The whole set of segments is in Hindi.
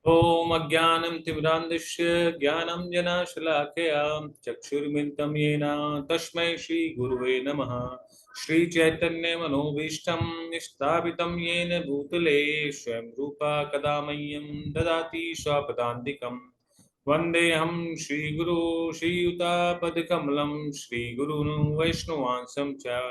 ओम अज्ञानं तिमिरान्धस्य ज्ञानञ्जनशलाकया चक्षुर्मिलितं येन तस्मै श्रीगुरुवे नमः। श्रीचैतन्यमनोभीष्टं स्थापितं येन भूतले स्वयं रूपा कदा मह्यं ददाति स्वपदान्तिकम्। वन्देऽहं श्रीगुरो श्रीयुतापदकमलं श्रीगुरुन् वैष्णवांसं च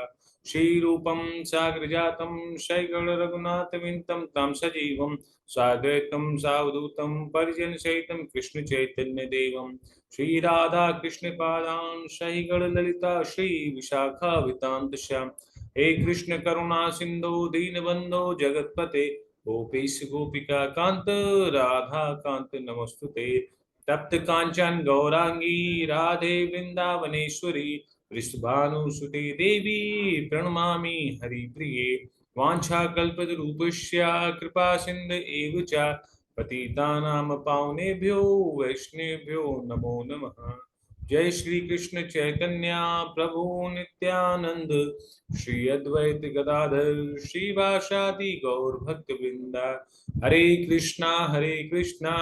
श्रीरूपं साग्रजातं शैगणरघुनाथविन्तं तं सजीवं साद्वैतं सावधूतं परिजनसहितं कृष्णचैतन्यदेवं श्रीराधा कृष्णपादान् सहिगणललिता श्रीविशाखावितान्तश। हे कृष्ण करुणा सिन्धो दीनबन्धो जगत्पते गोपेश गोपिका कांत राधा कांत नमस्तुते। तप्त कांचन गौरांगी राधे वृंदावनेश्वरी वृषभानुसुते देवी प्रणमामि हरिप्रिये। वाञ्छाकल्पतरूपस्य कृपा सिन्ध एव च पतितानां पावनेभ्यो वैष्णवेभ्यो नमो नमः। जय श्री कृष्ण चैतन्य प्रभु नित्यानंद श्री अद्वैत गदाधर श्रीवासादि गौर भक्त वृंदा। हरे कृष्णा कृष्णा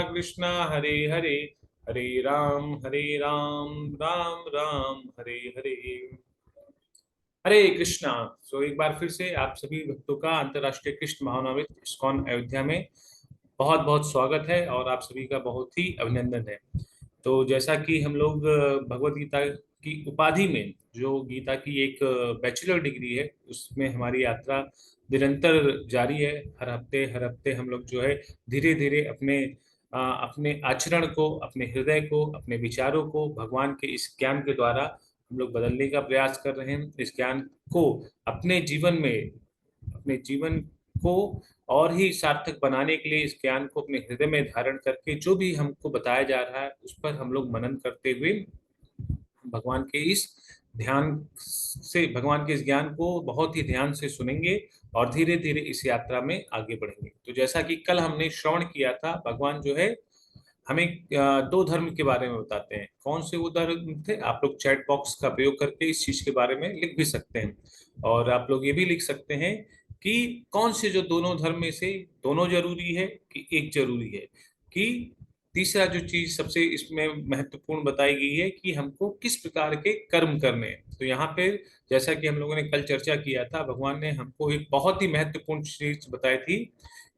कृष्णा हरे हरे, हरे राम राम राम हरे हरे। हरे कृष्णा। एक बार फिर से आप सभी भक्तों का अंतर्राष्ट्रीय कृष्ण महानवमी इस्कॉन अयोध्या में बहुत बहुत स्वागत है और आप सभी का बहुत ही अभिनंदन है। तो जैसा कि हम लोग भगवत गीता की उपाधि में जो गीता की एक बैचलर डिग्री है उसमें हमारी यात्रा निरंतर जारी है। हर हफ्ते हम लोग जो है धीरे धीरे अपने आचरण को, अपने हृदय को, अपने विचारों को भगवान के इस ज्ञान के द्वारा हम लोग बदलने का प्रयास कर रहे हैं। इस ज्ञान को अपने जीवन में, अपने जीवन को और ही सार्थक बनाने के लिए इस ज्ञान को अपने हृदय में धारण करके जो भी हमको बताया जा रहा है उस पर हम लोग मनन करते हुए भगवान के इस भगवान के इस ज्ञान को बहुत ही ध्यान से सुनेंगे और धीरे धीरे इस यात्रा में आगे बढ़ेंगे। तो जैसा कि कल हमने श्रवण किया था, भगवान जो है हमें दो धर्म के बारे में बताते हैं। कौन से वो धर्म थे? आप लोग चैट बॉक्स का प्रयोग करके इस चीज के बारे में लिख भी सकते हैं और आप लोग ये भी लिख सकते हैं कि कौन से जो दोनों धर्म में से दोनों जरूरी है कि एक जरूरी है, कि तीसरा जो चीज सबसे इसमें महत्वपूर्ण बताई गई है कि हमको किस प्रकार के कर्म करने हैं। तो यहाँ पे जैसा कि हम लोगों ने कल चर्चा किया था, भगवान ने हमको एक बहुत ही महत्वपूर्ण चीज बताई थी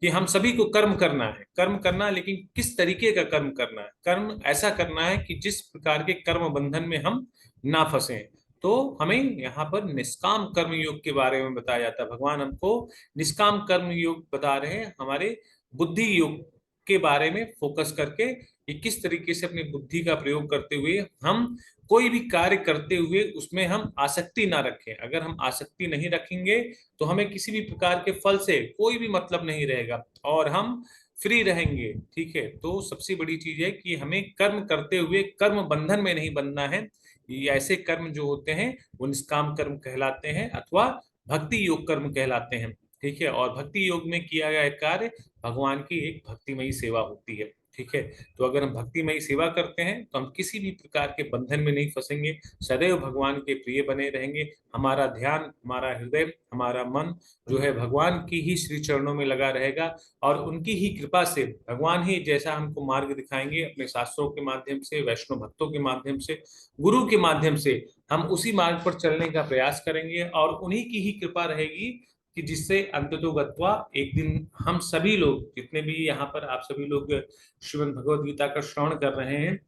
कि हम सभी को कर्म करना है। कर्म करना है, लेकिन किस तरीके का कर्म करना है? कर्म ऐसा करना है कि जिस प्रकार के कर्म बंधन में हम ना फंसे। तो हमें यहाँ पर निष्काम कर्म योग के बारे में बताया जाता है। भगवान हमको निष्काम कर्म योग बता रहे हैं, हमारे बुद्धि योग के बारे में फोकस करके कि किस तरीके से अपनी बुद्धि का प्रयोग करते हुए हम कोई भी कार्य करते हुए उसमें हम आसक्ति ना रखें। अगर हम आसक्ति नहीं रखेंगे तो हमें किसी भी प्रकार के फल से कोई भी मतलब नहीं रहेगा और हम फ्री रहेंगे। ठीक है, तो सबसे बड़ी चीज है कि हमें कर्म करते हुए कर्म बंधन में नहीं बनना है। ये ऐसे कर्म जो होते हैं वो निष्काम कर्म कहलाते हैं अथवा भक्ति योग कर्म कहलाते हैं। ठीक है, और भक्ति योग में किया गया कार्य भगवान की एक भक्तिमयी सेवा होती है। ठीक है, तो अगर हम भक्तिमयी सेवा करते हैं तो हम किसी भी प्रकार के बंधन में नहीं फंसेंगे, सदैव भगवान के प्रिय बने रहेंगे। हमारा ध्यान, हमारा हृदय, हमारा मन जो है भगवान की ही श्री चरणों में लगा रहेगा और उनकी ही कृपा से भगवान ही जैसा हमको मार्ग दिखाएंगे अपने शास्त्रों के माध्यम से, वैष्णव भक्तों के माध्यम से, गुरु के माध्यम से हम उसी मार्ग पर चलने का प्रयास करेंगे और उन्हीं की ही कृपा रहेगी कि जिससे अंततो गत्वा एक दिन हम सभी लोग, जितने भी यहाँ पर आप सभी लोग श्रीमद् भगवद गीता का श्रवण कर रहे हैं,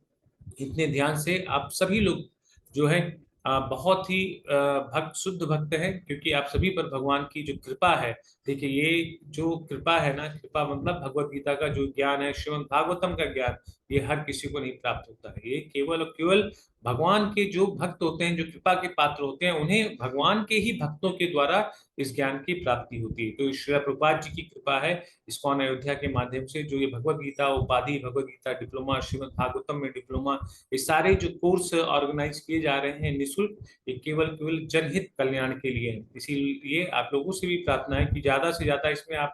इतने ध्यान से आप सभी लोग जो है बहुत ही भक्त, शुद्ध भक्त हैं, क्योंकि आप सभी पर भगवान की जो कृपा है। देखिए, ये जो कृपा है ना, कृपा मतलब भगवत गीता का जो ज्ञान है, श्रीमद् भागवतम का ज्ञान, ये हर किसी को नहीं प्राप्त होता है। ये केवल और केवल भगवान के जो भक्त होते हैं, जो कृपा के पात्र होते हैं, उन्हें भगवान के ही भक्तों के द्वारा इस ज्ञान की प्राप्ति होती है। तो श्री प्रभुपाद जी की कृपा है इस्कॉन अयोध्या के माध्यम से जो ये भगवत गीता उपाधि, भगवत गीता डिप्लोमा, श्रीमद् भागवतम में डिप्लोमा, ये सारे जो कोर्स ऑर्गेनाइज किए जा रहे हैं निःशुल्क, ये केवल केवल जनहित कल्याण के लिए है। इसीलिए आप लोगों से भी प्रार्थना है कि ज्यादा से ज्यादा इसमें आप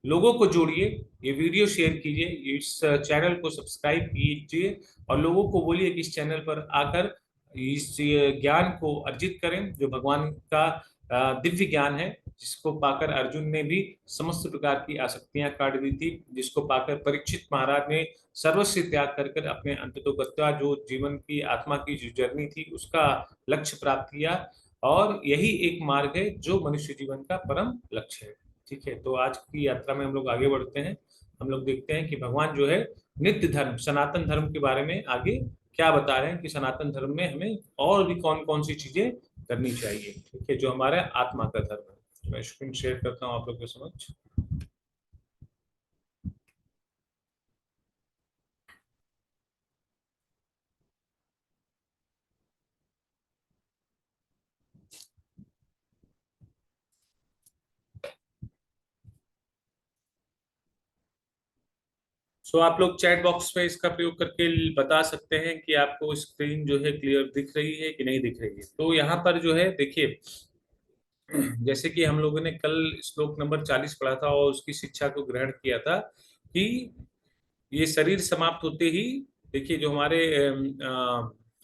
लोगों को जोड़िए, ये वीडियो शेयर कीजिए, इस चैनल को सब्सक्राइब कीजिए और लोगों को बोलिए कि इस चैनल पर आकर इस ज्ञान को अर्जित करें जो भगवान का दिव्य ज्ञान है। जिसको पाकर अर्जुन ने भी समस्त प्रकार की आसक्तियां काट दी थी, जिसको पाकर परीक्षित महाराज ने सर्वस्व त्याग कर कर अपने अंततोगत्वा जो जीवन की आत्मा की जो जर्नी थी उसका लक्ष्य प्राप्त किया। और यही एक मार्ग है जो मनुष्य जीवन का परम लक्ष्य है। ठीक है, तो आज की यात्रा में हम लोग आगे बढ़ते हैं। हम लोग देखते हैं कि भगवान जो है नित्य धर्म, सनातन धर्म के बारे में आगे क्या बता रहे हैं कि सनातन धर्म में हमें और भी कौन कौन सी चीजें करनी चाहिए। ठीक है, जो हमारा आत्मा का धर्म है। मैं स्क्रीन शेयर करता हूँ आप लोग के समक्ष। सो आप लोग चैट बॉक्स में इसका प्रयोग करके बता सकते हैं कि आपको स्क्रीन जो है क्लियर दिख रही है कि नहीं दिख रही है। तो यहाँ पर जो है देखिए, जैसे कि हम लोगों ने कल श्लोक नंबर 40 पढ़ा था और उसकी शिक्षा को ग्रहण किया था कि ये शरीर समाप्त होते ही देखिए जो हमारे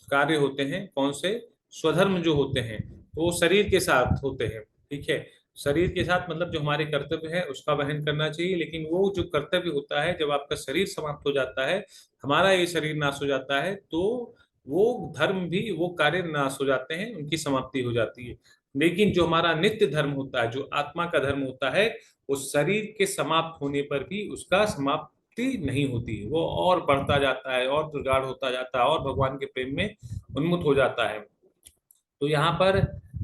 कार्य होते हैं कौन से, स्वधर्म जो होते हैं तो वो शरीर के साथ होते हैं। ठीक है, शरीर के साथ मतलब जो हमारे कर्तव्य है उसका वहन करना चाहिए, लेकिन वो जो कर्तव्य होता है जब आपका शरीर समाप्त हो जाता है, हमारा ये शरीर नाश हो जाता है, तो वो धर्म भी, वो कार्य नाश हो जाते हैं, उनकी समाप्ति हो जाती है। लेकिन जो हमारा नित्य धर्म होता है, जो आत्मा का धर्म होता है, वो शरीर के समाप्त होने पर भी उसका समाप्ति नहीं होती, वो और बढ़ता जाता है और प्रगाढ़ होता जाता है और भगवान के प्रेम में उन्मुख हो जाता है। तो यहाँ पर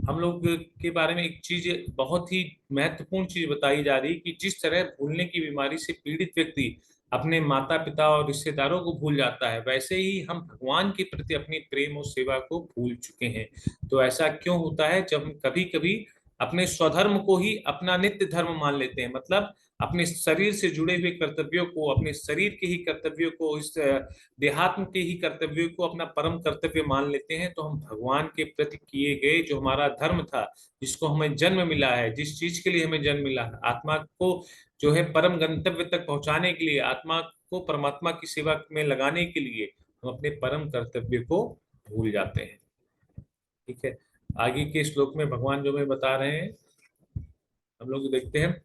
हम लोग के बारे में एक चीज, बहुत ही महत्वपूर्ण चीज बताई जा रही है कि जिस तरह भूलने की बीमारी से पीड़ित व्यक्ति अपने माता पिता और रिश्तेदारों को भूल जाता है, वैसे ही हम भगवान के प्रति अपनी प्रेम और सेवा को भूल चुके हैं। तो ऐसा क्यों होता है? जब हम कभी कभी अपने स्वधर्म को ही अपना नित्य धर्म मान लेते हैं, मतलब अपने शरीर से जुड़े हुए कर्तव्यों को, अपने शरीर के ही कर्तव्यों को, इस देहात्म के ही कर्तव्यों को अपना परम कर्तव्य मान लेते हैं, तो हम भगवान के प्रति किए गए जो हमारा धर्म था, जिसको हमें जन्म मिला है, जिस चीज के लिए हमें जन्म मिला है, आत्मा को जो है परम गंतव्य तक पहुंचाने के लिए, आत्मा को परमात्मा की सेवा में लगाने के लिए, हम अपने परम कर्तव्य को भूल जाते हैं। ठीक है, आगे के श्लोक में भगवान जो हमें बता रहे हैं हम लोग देखते हैं।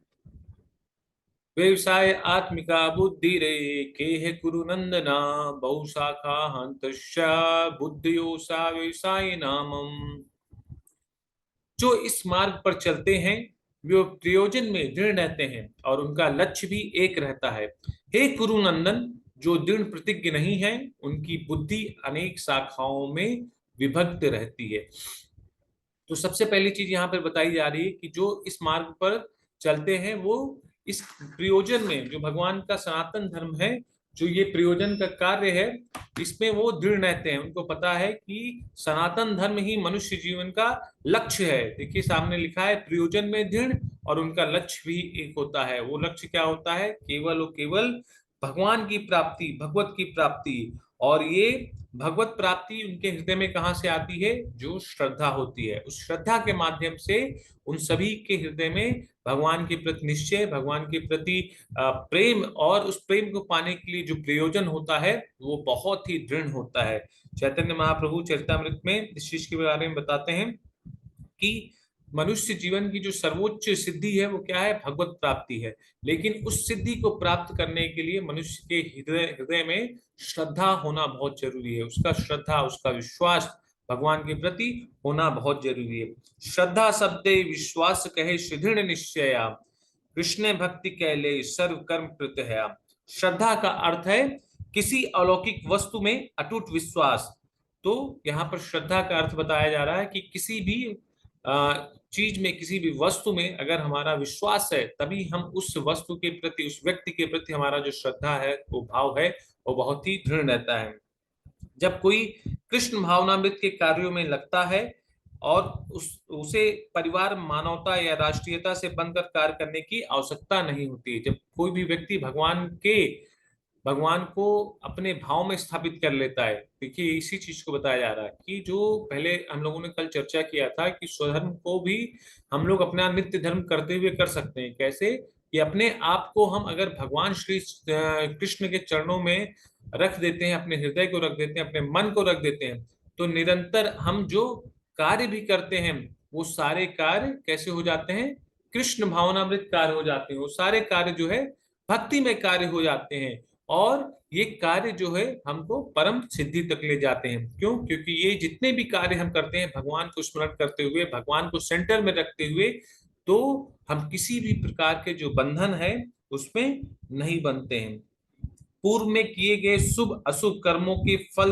व्यवसाय आत्मिका बुद्धि रे के है कुरु नंदना, बहुशाखा हंत बुद्धियो सा व्यवसाय नामम। जो इस मार्ग पर चलते हैं वे प्रयोजन में दृढ़ रहते हैं और उनका लक्ष्य भी एक रहता है। हे कुरु नंदन, जो दृढ़ प्रतिज्ञ नहीं है उनकी बुद्धि अनेक शाखाओं में विभक्त रहती है। तो सबसे पहली चीज यहाँ पर बताई जा रही है कि जो इस मार्ग पर चलते हैं वो इस प्रयोजन में, जो भगवान का सनातन धर्म है, जो ये प्रयोजन का कार्य है, इसमें वो दृढ़ रहते हैं। उनको पता है कि सनातन धर्म ही मनुष्य जीवन का लक्ष्य है। देखिए सामने लिखा है प्रयोजन में दृढ़, और उनका लक्ष्य भी एक होता है। वो लक्ष्य क्या होता है? केवल और केवल भगवान की प्राप्ति, भगवत की प्राप्ति। और ये भगवत प्राप्ति उनके हृदय में कहाँ से आती है? जो श्रद्धा होती है, उस श्रद्धा के माध्यम से उन सभी के हृदय में भगवान के प्रति निश्चय, भगवान के प्रति प्रेम, और उस प्रेम को पाने के लिए जो प्रयोजन होता है वो बहुत ही दृढ़ होता है। चैतन्य महाप्रभु चरितमृत में इस चीज के बारे में बताते हैं कि मनुष्य जीवन की जो सर्वोच्च सिद्धि है वो क्या है? भगवत प्राप्ति है। लेकिन उस सिद्धि को प्राप्त करने के लिए मनुष्य के हृदय हृदय में श्रद्धा होना बहुत जरूरी है। उसका श्रद्धा, उसका विश्वास भगवान के प्रति होना बहुत जरूरी है। श्रद्धा शब्दे विश्वास कहे सुदृढ़ निश्चया, कृष्ण भक्ति कहले सर्व कर्म कृत है। श्रद्धा का अर्थ है किसी अलौकिक वस्तु में अटूट विश्वास। तो यहाँ पर श्रद्धा का अर्थ बताया जा रहा है कि किसी भी चीज में, किसी भी वस्तु में अगर हमारा विश्वास है, तभी हम उस वस्तु के प्रति, उस व्यक्ति के प्रति हमारा जो श्रद्धा है, वो भाव है, वो बहुत ही दृढ़ रहता है। जब कोई कृष्ण भावनामृत के कार्यों में लगता है और उसे परिवार, मानवता या राष्ट्रीयता से बनकर कार्य करने की आवश्यकता नहीं होती। जब कोई भी व्यक्ति भगवान को अपने भाव में स्थापित कर लेता है। देखिए इसी चीज को बताया जा रहा है कि जो पहले हम लोगों ने कल चर्चा किया था कि स्वधर्म को भी हम लोग अपना नित्य धर्म करते हुए कर सकते हैं। कैसे? कि अपने आप को हम अगर भगवान श्री कृष्ण के चरणों में रख देते हैं, अपने हृदय को रख देते हैं, अपने मन को रख देते हैं, तो निरंतर हम जो कार्य भी करते हैं वो सारे कार्य कैसे हो जाते हैं? कृष्ण भावनामृत कार्य हो जाते हैं, वो सारे कार्य जो है भक्ति में कार्य हो जाते हैं। और ये कार्य जो है हमको परम सिद्धि तक ले जाते हैं। क्यों? क्योंकि ये जितने भी कार्य हम करते हैं भगवान को स्मरण करते हुए, भगवान को सेंटर में रखते हुए, तो हम किसी भी प्रकार के जो बंधन है उसमें नहीं बनते हैं। पूर्व में किए गए शुभ अशुभ कर्मों के फल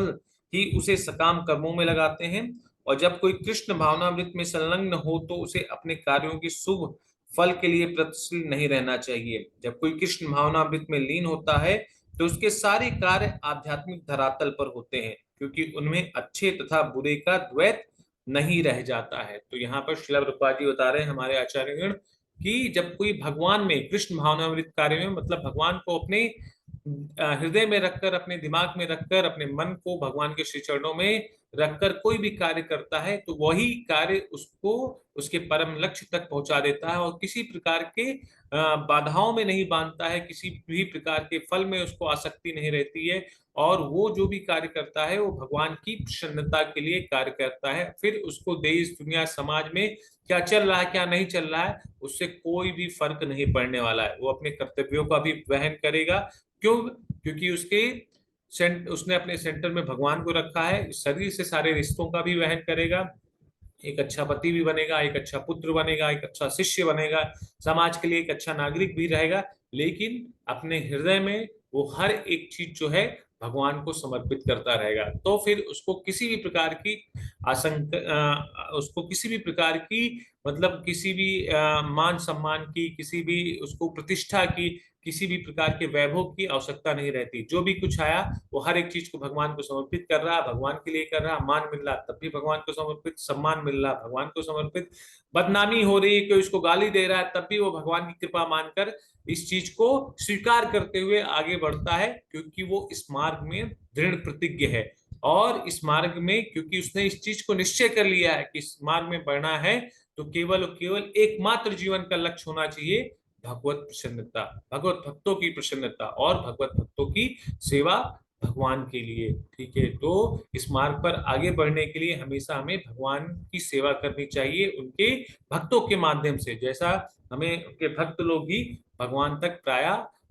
ही उसे सकाम कर्मों में लगाते हैं। और जब कोई कृष्ण भावनामृत में संलग्न हो तो उसे अपने कार्यों के शुभ फल के लिए प्रयत्नशील नहीं रहना चाहिए। जब कोई कृष्ण भावनामृत में लीन होता है तो उसके सारे कार्य आध्यात्मिक धरातल पर होते हैं, क्योंकि उनमें अच्छे तथा बुरे का द्वैत नहीं रह जाता है। तो यहाँ पर श्रील प्रभुपाद जी बता रहे हैं हमारे आचार्यगण कि जब कोई भगवान में कृष्ण भावनामृत कार्य में, मतलब भगवान को अपने हृदय में रखकर, अपने दिमाग में रखकर, अपने मन को भगवान के श्री चरणों में रखकर कोई भी कार्य करता है तो वही कार्य उसको उसके परम लक्ष्य तक पहुंचा देता है और किसी प्रकार के बाधाओं में नहीं बांधता है, किसी भी प्रकार के फल में उसको आसक्ति नहीं रहती है। और वो जो भी कार्य करता है वो भगवान की प्रसन्नता के लिए कार्य करता है। फिर उसको देश दुनिया समाज में क्या चल रहा है क्या नहीं चल रहा है उससे कोई भी फर्क नहीं पड़ने वाला है। वो अपने कर्तव्यों का भी वहन करेगा। क्यों? क्योंकि उसने अपने सेंटर में भगवान को रखा है। शरीर से सारे रिश्तों का भी वहन करेगा, एक अच्छा पति भी बनेगा, एक अच्छा पुत्र बनेगा, एक अच्छा शिष्य बनेगा, समाज के लिए एक अच्छा नागरिक भी रहेगा। लेकिन अपने हृदय में वो हर एक चीज जो है भगवान को समर्पित करता रहेगा। तो फिर उसको किसी भी प्रकार की उसको किसी भी प्रकार की, मतलब किसी भी मान सम्मान की, किसी भी उसको प्रतिष्ठा की, किसी भी प्रकार के वैभव की आवश्यकता नहीं रहती। जो भी कुछ आया वो हर एक चीज को भगवान को समर्पित कर रहा, भगवान के लिए कर रहा। मान मिल रहा तब भी भगवान को समर्पित, सम्मान मिल रहा भगवान को समर्पित, बदनामी हो रही है कोई उसको गाली दे रहा है तब भी वो भगवान की कृपा मानकर इस चीज को स्वीकार करते हुए आगे बढ़ता है, क्योंकि वो इस मार्ग में दृढ़ प्रतिज्ञ है। और इस मार्ग में क्योंकि उसने इस चीज को निश्चय कर लिया है कि इस मार्ग में बढ़ना है, तो केवल और केवल एकमात्र जीवन का लक्ष्य होना चाहिए भगवत प्रसन्नता, भगवत भक्तों की प्रसन्नता और भगवत भक्तों की सेवा भगवान के लिए। ठीक है, तो इस मार्ग पर आगे बढ़ने के लिए हमेशा हमें भगवान की सेवा करनी चाहिए उनके भक्तों के माध्यम से, जैसा हमें उनके भक्त लोग भी भगवान तक प्राय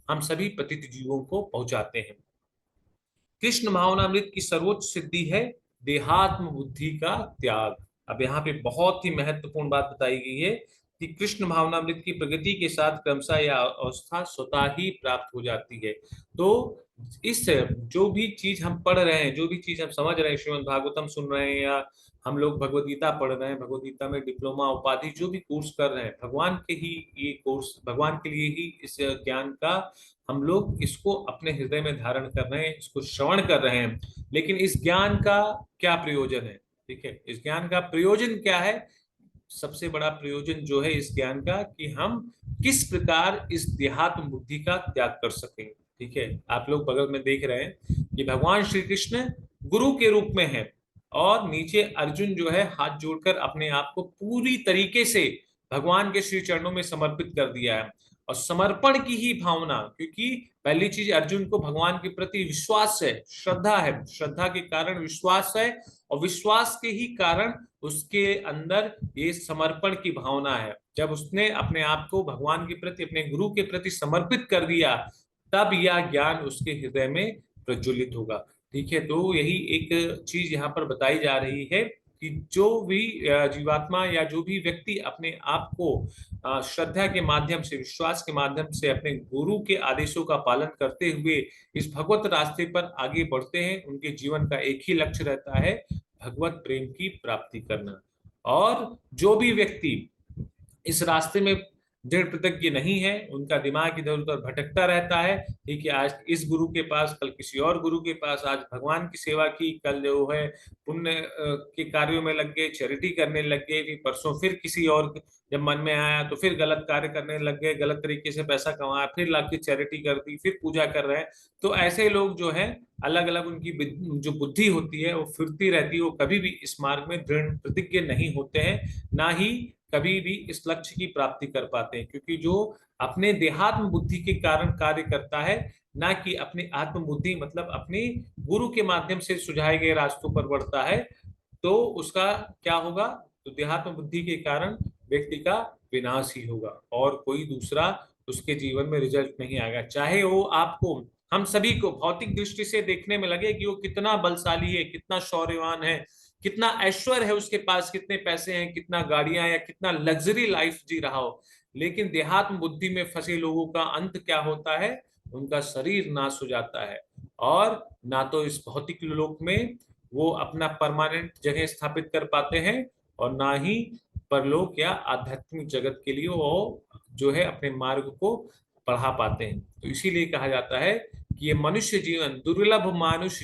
हम सभी पतित जीवों को पहुंचाते हैं। कृष्ण भावनामृत की सर्वोच्च सिद्धि है देहात्म बुद्धि का त्याग। अब यहाँ पे बहुत ही महत्वपूर्ण बात बताई गई है कि कृष्ण भावनामृत की प्रगति के साथ क्रमशः यह अवस्था स्वतः ही प्राप्त हो जाती है। तो इस जो भी चीज हम पढ़ रहे हैं, जो भी चीज हम समझ रहे हैं, श्रीमद् भागवतम सुन रहे हैं या हम लोग भगवत गीता पढ़ रहे हैं, भगवत गीता में डिप्लोमा उपाधि जो भी कोर्स कर रहे हैं, भगवान के ही ये कोर्स, भगवान के लिए ही इस ज्ञान का हम लोग इसको अपने हृदय में धारण कर रहे हैं, इसको श्रवण कर रहे हैं। लेकिन इस ज्ञान का क्या प्रयोजन है? ठीक है, इस ज्ञान का प्रयोजन क्या है? सबसे बड़ा प्रयोजन जो है इस ज्ञान का कि हम किस प्रकार इस देहात्म बुद्धि का त्याग कर सकें। ठीक है, आप लोग बगल में देख रहे हैं कि भगवान श्री कृष्ण गुरु के रूप में है और नीचे अर्जुन जो है हाथ जोड़कर अपने आप को पूरी तरीके से भगवान के श्री चरणों में समर्पित कर दिया है। और समर्पण की ही भावना, क्योंकि पहली चीज अर्जुन को भगवान के प्रति विश्वास है, श्रद्धा है, श्रद्धा के कारण विश्वास है और विश्वास के ही कारण उसके अंदर ये समर्पण की भावना है। जब उसने अपने आप को भगवान के प्रति, अपने गुरु के प्रति समर्पित कर दिया, तब यह ज्ञान उसके हृदय में प्रज्वलित होगा। ठीक है, तो यही एक चीज यहाँ पर बताई जा रही है कि जो भी जीवात्मा या जो भी व्यक्ति अपने आप को श्रद्धा के माध्यम से, विश्वास के माध्यम से अपने गुरु के आदेशों का पालन करते हुए इस भगवत रास्ते पर आगे बढ़ते हैं, उनके जीवन का एक ही लक्ष्य रहता है, भगवत प्रेम की प्राप्ति करना। और जो भी व्यक्ति इस रास्ते में दृढ़ प्रतिज्ञ नहीं है, उनका दिमाग इधर उधर भटकता रहता है। ठीक है, आज इस गुरु के पास, कल किसी और गुरु के पास, आज भगवान की सेवा की, कल जो है पुण्य के कार्यों में लग गए, चैरिटी करने लग गए, फिर परसों फिर किसी और जब मन में आया तो फिर गलत कार्य करने लग गए, गलत तरीके से पैसा कमाया, फिर लाके चैरिटी कर दी, फिर पूजा कर रहे हैं। तो ऐसे लोग जो है अलग अलग उनकी जो बुद्धि होती है वो फिरती रहती है, वो कभी भी इस मार्ग में दृढ़ प्रतिज्ञ नहीं होते हैं, ना ही कभी भी इस लक्ष्य की प्राप्ति कर पाते हैं। क्योंकि जो अपने देहात्म बुद्धि के कारण कार्य करता है, ना कि अपनी आत्म बुद्धि, मतलब अपनी गुरु के माध्यम से सुझाए गए रास्तों पर बढ़ता है, तो उसका क्या होगा? तो देहात्म बुद्धि के कारण व्यक्ति का विनाश ही होगा और कोई दूसरा उसके जीवन में रिजल्ट नहीं आएगा। चाहे वो आपको, हम सभी को भौतिक दृष्टि से देखने में लगे कि वो कितना बलशाली है, कितना शौर्यवान है, कितना ऐश्वर्य है उसके पास, कितने पैसे हैं, कितना गाड़ियां, या कितना लग्जरी लाइफ जी रहा हो, लेकिन देहात्म बुद्धि में फंसे लोगों का अंत क्या होता है? उनका शरीर नाश हो जाता है और ना तो इस भौतिक लोक में वो अपना परमानेंट जगह स्थापित कर पाते हैं और ना ही परलोक या आध्यात्मिक जगत के लिए वो जो है अपने मार्ग को बढ़ा पाते हैं। तो इसीलिए कहा जाता है कि ये मनुष्य जीवन, दुर्लभ मानुष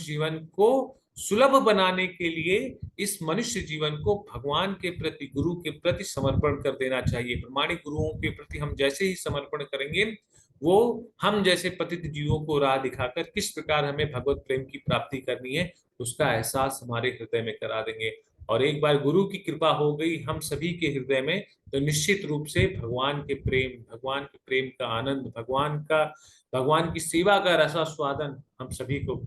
जीवन को सुलभ बनाने के लिए इस मनुष्य जीवन को भगवान के प्रति, गुरु के प्रति समर्पण कर देना चाहिए। प्रमाणिक गुरुओं के प्रति हम जैसे ही समर्पण करेंगे, वो हम जैसे पतित जीवों को राह दिखाकर किस प्रकार हमें भगवत प्रेम की प्राप्ति करनी है उसका एहसास हमारे हृदय में करा देंगे। और एक बार गुरु की कृपा हो गई हम सभी के हृदय में, तो निश्चित रूप से भगवान के प्रेम का आनंद, भगवान की सेवा का रसास्वादन हम सभी को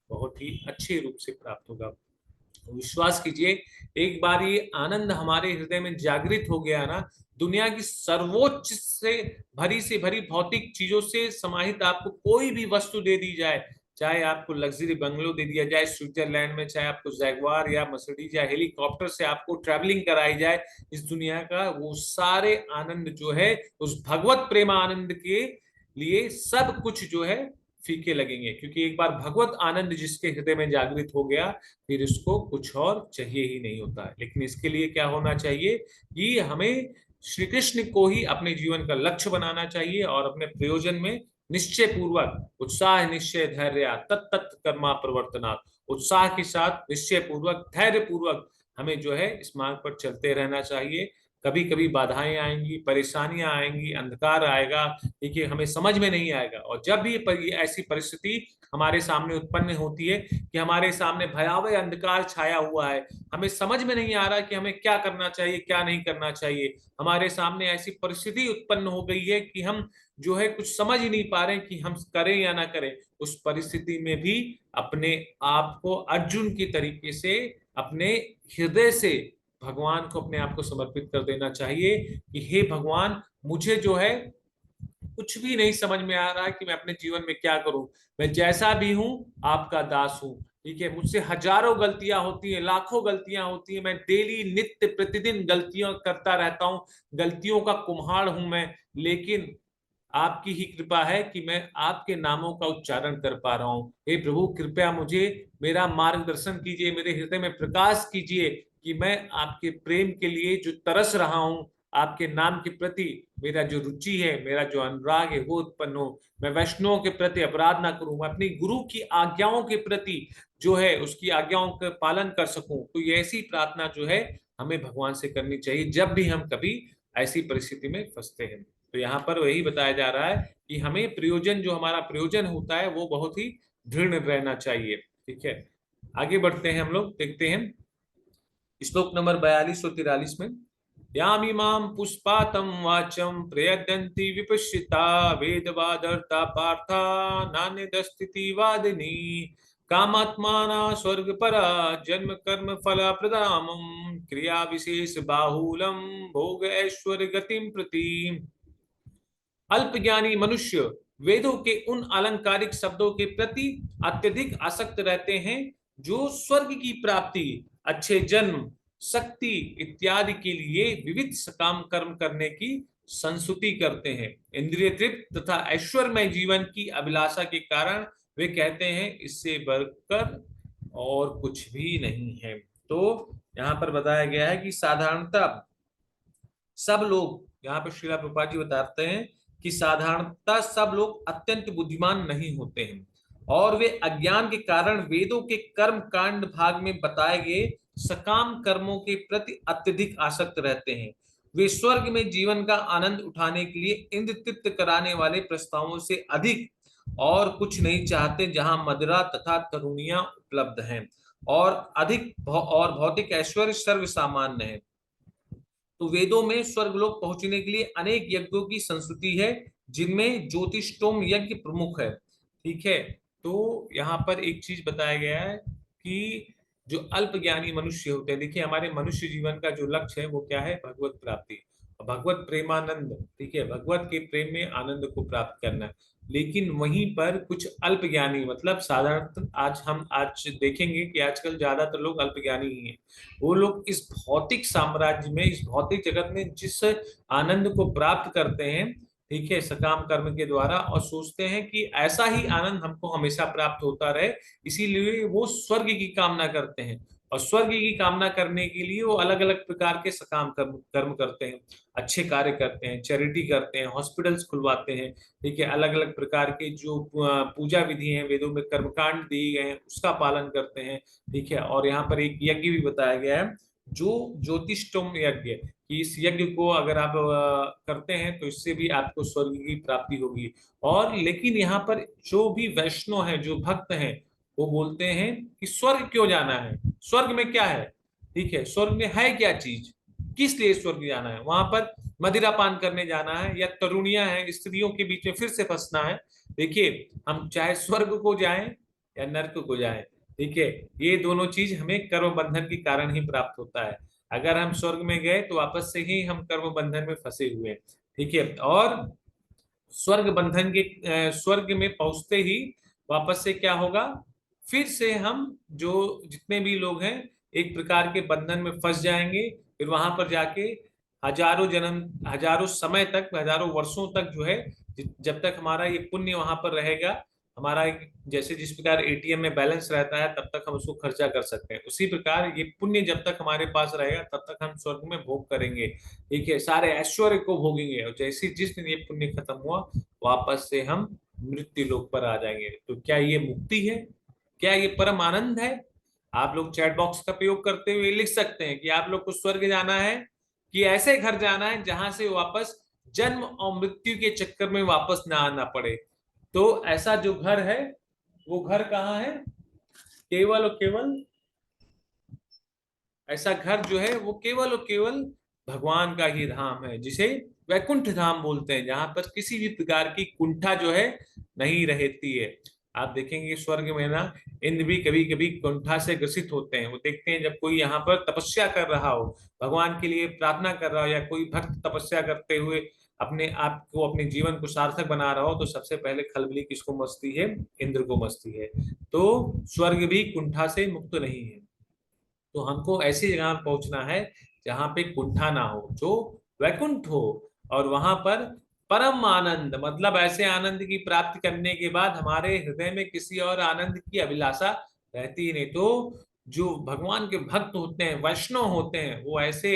बहुत ही अच्छे रूप से प्राप्त होगा। तो विश्वास कीजिए, एक बार ये आनंद हमारे हृदय में जागृत हो गया ना, दुनिया की सर्वोच्च से भरी भौतिक चीजों से समाहित आपको कोई भी वस्तु दे दी जाए, चाहे आपको लग्जरी बंगलो दे दिया जाए स्विट्जरलैंड में, चाहे आपको जैगवार या मर्सिडीज या हेलीकॉप्टर से आपको ट्रैवलिंग कराई जाए इस दुनिया का, वो सारे आनंद जो है उस भगवत प्रेम आनंद के लिए सब कुछ जो है फीके लगेंगे। क्योंकि एक बार भगवत आनंद जिसके हृदय में जागृत हो गया, फिर उसको कुछ और चाहिए ही नहीं होता है। लेकिन इसके लिए क्या होना चाहिए कि हमें श्री कृष्ण को ही अपने जीवन का लक्ष्य बनाना चाहिए और अपने प्रयोजन में निश्चय पूर्वक, उत्साह निश्चय धैर्य तत्त कर्मा प्रवर्तना, उत्साह के साथ निश्चय पूर्वक, धैर्य पूर्वक हमें जो है इस मार्ग पर चलते रहना चाहिए। कभी कभी बाधाएं आएंगी, परेशानियां आएंगी, अंधकार आएगा, देखिए हमें समझ में नहीं आएगा। और जब भी ऐसी परिस्थिति हमारे सामने उत्पन्न होती है कि हमारे सामने भयावह अंधकार छाया हुआ है, हमें समझ में नहीं आ रहा कि हमें क्या करना चाहिए, क्या नहीं करना चाहिए, हमारे सामने ऐसी परिस्थिति उत्पन्न हो गई है कि हम जो है कुछ समझ ही नहीं पा रहे कि हम करें या ना करें, उस परिस्थिति में भी अपने आप को अर्जुन की तरीके से अपने हृदय से भगवान को अपने आप को समर्पित कर देना चाहिए कि हे भगवान, मुझे जो है कुछ भी नहीं समझ में आ रहा है कि मैं अपने जीवन में क्या करूं, मैं जैसा भी हूं आपका दास हूं। ठीक है, मुझसे हजारों गलतियां होती हैं, लाखों गलतियां होती हैं, मैं डेली नित्य प्रतिदिन गलतियां करता रहता हूं, गलतियों का कुम्हाड़ हूं मैं, लेकिन आपकी ही कृपा है कि मैं आपके नामों का उच्चारण कर पा रहा हूँ। हे प्रभु, कृपया मुझे मेरा मार्गदर्शन कीजिए, मेरे हृदय में प्रकाश कीजिए कि मैं आपके प्रेम के लिए जो तरस रहा हूँ, आपके नाम के प्रति मेरा जो रुचि है, मेरा जो अनुराग है वो उत्पन्न हो, मैं वैष्णवों के प्रति अपराध ना करूं, मैं अपनी गुरु की आज्ञाओं के प्रति जो है उसकी आज्ञाओं का पालन कर सकूं। तो ये ऐसी प्रार्थना जो है हमें भगवान से करनी चाहिए जब भी हम कभी ऐसी परिस्थिति में फंसते हैं। तो यहाँ पर वही बताया जा रहा है कि हमें प्रयोजन, जो हमारा प्रयोजन होता है वो बहुत ही दृढ़ रहना चाहिए। ठीक है, आगे बढ़ते हैं, हम लोग देखते हैं श्लोक नंबर 42 और 43 में। यामिमां पुष्पातम वाचम प्रयदन्ति विपश्चिता वेदवादर्ता पार्था नान्यदस्तिति वादिनी कामात्माना स्वर्गपरा जन्म कर्म फल प्रदामं क्रिया विशेष बाहुलम भोग ऐश्वर्य गतिम प्रति। अल्पज्ञानी मनुष्य वेदों के उन अलंकारिक शब्दों के प्रति अत्यधिक आसक्त रहते हैं जो स्वर्ग की प्राप्ति, अच्छे जन्म, शक्ति इत्यादि के लिए विविध सकाम कर्म करने की संस्तुति करते हैं। इंद्रिय तृप्त तथा ऐश्वर्यमय जीवन की अभिलाषा के कारण वे कहते हैं इससे बढ़कर और कुछ भी नहीं है। तो यहाँ पर बताया गया है कि साधारणतः सब लोग, यहाँ पर श्रीला प्रभुपाद जी बताते हैं कि साधारणतः सब लोग अत्यंत बुद्धिमान नहीं होते हैं और वे अज्ञान के कारण वेदों के कर्म कांड भाग में बताए गए सकाम कर्मों के प्रति अत्यधिक आसक्त रहते हैं। वे स्वर्ग में जीवन का आनंद उठाने के लिए इंद्र तृप्त कराने वाले प्रस्तावों से अधिक और कुछ नहीं चाहते, जहां मदिरा तथा तरुणियां उपलब्ध हैं और अधिक और भौतिक ऐश्वर्य सर्व सामान्य है। तो वेदों में स्वर्गलोक पहुंचने के लिए अनेक यज्ञों की संस्तुति है जिनमें ज्योतिष्टोम यज्ञ प्रमुख है। ठीक है, तो यहाँ पर एक चीज बताया गया है कि जो अल्प ज्ञानी मनुष्य होते हैं, देखिए हमारे मनुष्य जीवन का जो लक्ष्य है वो क्या है, भगवत प्राप्ति, भगवत प्रेमानंद, ठीक है, भगवत के प्रेम में आनंद को प्राप्त करना है। लेकिन वहीं पर कुछ अल्प ज्ञानी, मतलब साधारण, आज देखेंगे कि आजकल ज्यादातर लोग अल्प ज्ञानी ही हैं। वो लोग इस भौतिक साम्राज्य में, इस भौतिक जगत में जिस आनंद को प्राप्त करते हैं, ठीक है, सकाम कर्म के द्वारा, और सोचते हैं कि ऐसा ही आनंद हमको हमेशा प्राप्त होता रहे, इसीलिए वो स्वर्ग की कामना करते हैं। और स्वर्ग की कामना करने के लिए वो अलग अलग प्रकार के सकाम कर्म कर्म करते हैं, अच्छे कार्य करते हैं, चैरिटी करते हैं, हॉस्पिटल्स खुलवाते हैं, ठीक है, अलग अलग प्रकार के जो पूजा विधि हैं, वेदों में कर्मकांड दिए गए हैं उसका पालन करते हैं, ठीक है। और यहाँ पर एक यज्ञ भी बताया गया है, जो ज्योतिष्टोम यज्ञ, कि इस यज्ञ को अगर आप करते हैं तो इससे भी आपको स्वर्ग की प्राप्ति होगी। और लेकिन यहाँ पर जो भी वैष्णव है, जो भक्त हैं, वो बोलते हैं कि स्वर्ग क्यों जाना है, स्वर्ग में क्या है, ठीक है, स्वर्ग में है क्या चीज, किस लिए स्वर्ग जाना है, वहां पर मदिरा पान करने जाना है, या तरुणियां हैं, स्त्रियों के बीच में फिर से फंसना है। देखिए, हम चाहे स्वर्ग को जाएं या नर्क को जाएं, ठीक है, ये दोनों चीज हमें कर्म बंधन के कारण ही प्राप्त होता है। अगर हम स्वर्ग में गए तो वापस से ही हम कर्म बंधन में फंसे हुए हैं, ठीक है। और स्वर्ग बंधन के स्वर्ग में पहुंचते ही वापस से क्या होगा, फिर से हम जो जितने भी लोग हैं एक प्रकार के बंधन में फंस जाएंगे। फिर वहां पर जाके हजारों जन्म, हजारों समय तक, हजारों वर्षों तक जो है, जब तक हमारा ये पुण्य वहां पर रहेगा, हमारा जैसे जिस प्रकार एटीएम में बैलेंस रहता है तब तक हम उसको खर्चा कर सकते हैं, उसी प्रकार ये पुण्य जब तक हमारे पास रहेगा तब तक हम स्वर्ग में भोग करेंगे, ठीक है, सारे ऐश्वर्य को भोगेंगे। और जैसे जिस दिन ये पुण्य खत्म हुआ, वापस से हम मृत्यु लोक पर आ जाएंगे। तो क्या ये मुक्ति है, क्या ये परम आनंद है? आप लोग चैट बॉक्स का प्रयोग करते हुए लिख सकते हैं कि आप लोग को स्वर्ग जाना है, कि ऐसे घर जाना है जहां से वापस जन्म और मृत्यु के चक्कर में वापस ना आना पड़े। तो ऐसा जो घर है, वो घर कहाँ है, केवल और केवल, ऐसा घर जो है वो केवल और केवल भगवान का ही धाम है, जिसे वैकुंठ धाम बोलते हैं, जहां पर किसी भी प्रकार की कुंठा जो है नहीं रहती है। आप देखेंगे स्वर्ग में ना, इंद्र भी कभी कभी कुंठा से ग्रसित होते हैं। वो देखते हैं जब कोई यहाँ पर तपस्या कर रहा हो, भगवान के लिए प्रार्थना कर रहा हो, या कोई भक्त तपस्या करते हुए अपने आप को, अपने जीवन को सार्थक बना रहा हो, तो सबसे पहले खलबली किसको मचती है, इंद्र को मचती है। तो स्वर्ग भी कुंठा से मुक्त नहीं है। तो हमको ऐसी जगह पहुंचना है जहां पे कुंठा ना हो, जो वैकुंठ हो, और वहां पर परम आनंद, मतलब ऐसे आनंद की प्राप्ति करने के बाद हमारे हृदय में किसी और आनंद की अभिलाषा रहती ही नहीं। तो जो भगवान के भक्त होते हैं, वैष्णव होते हैं, वो ऐसे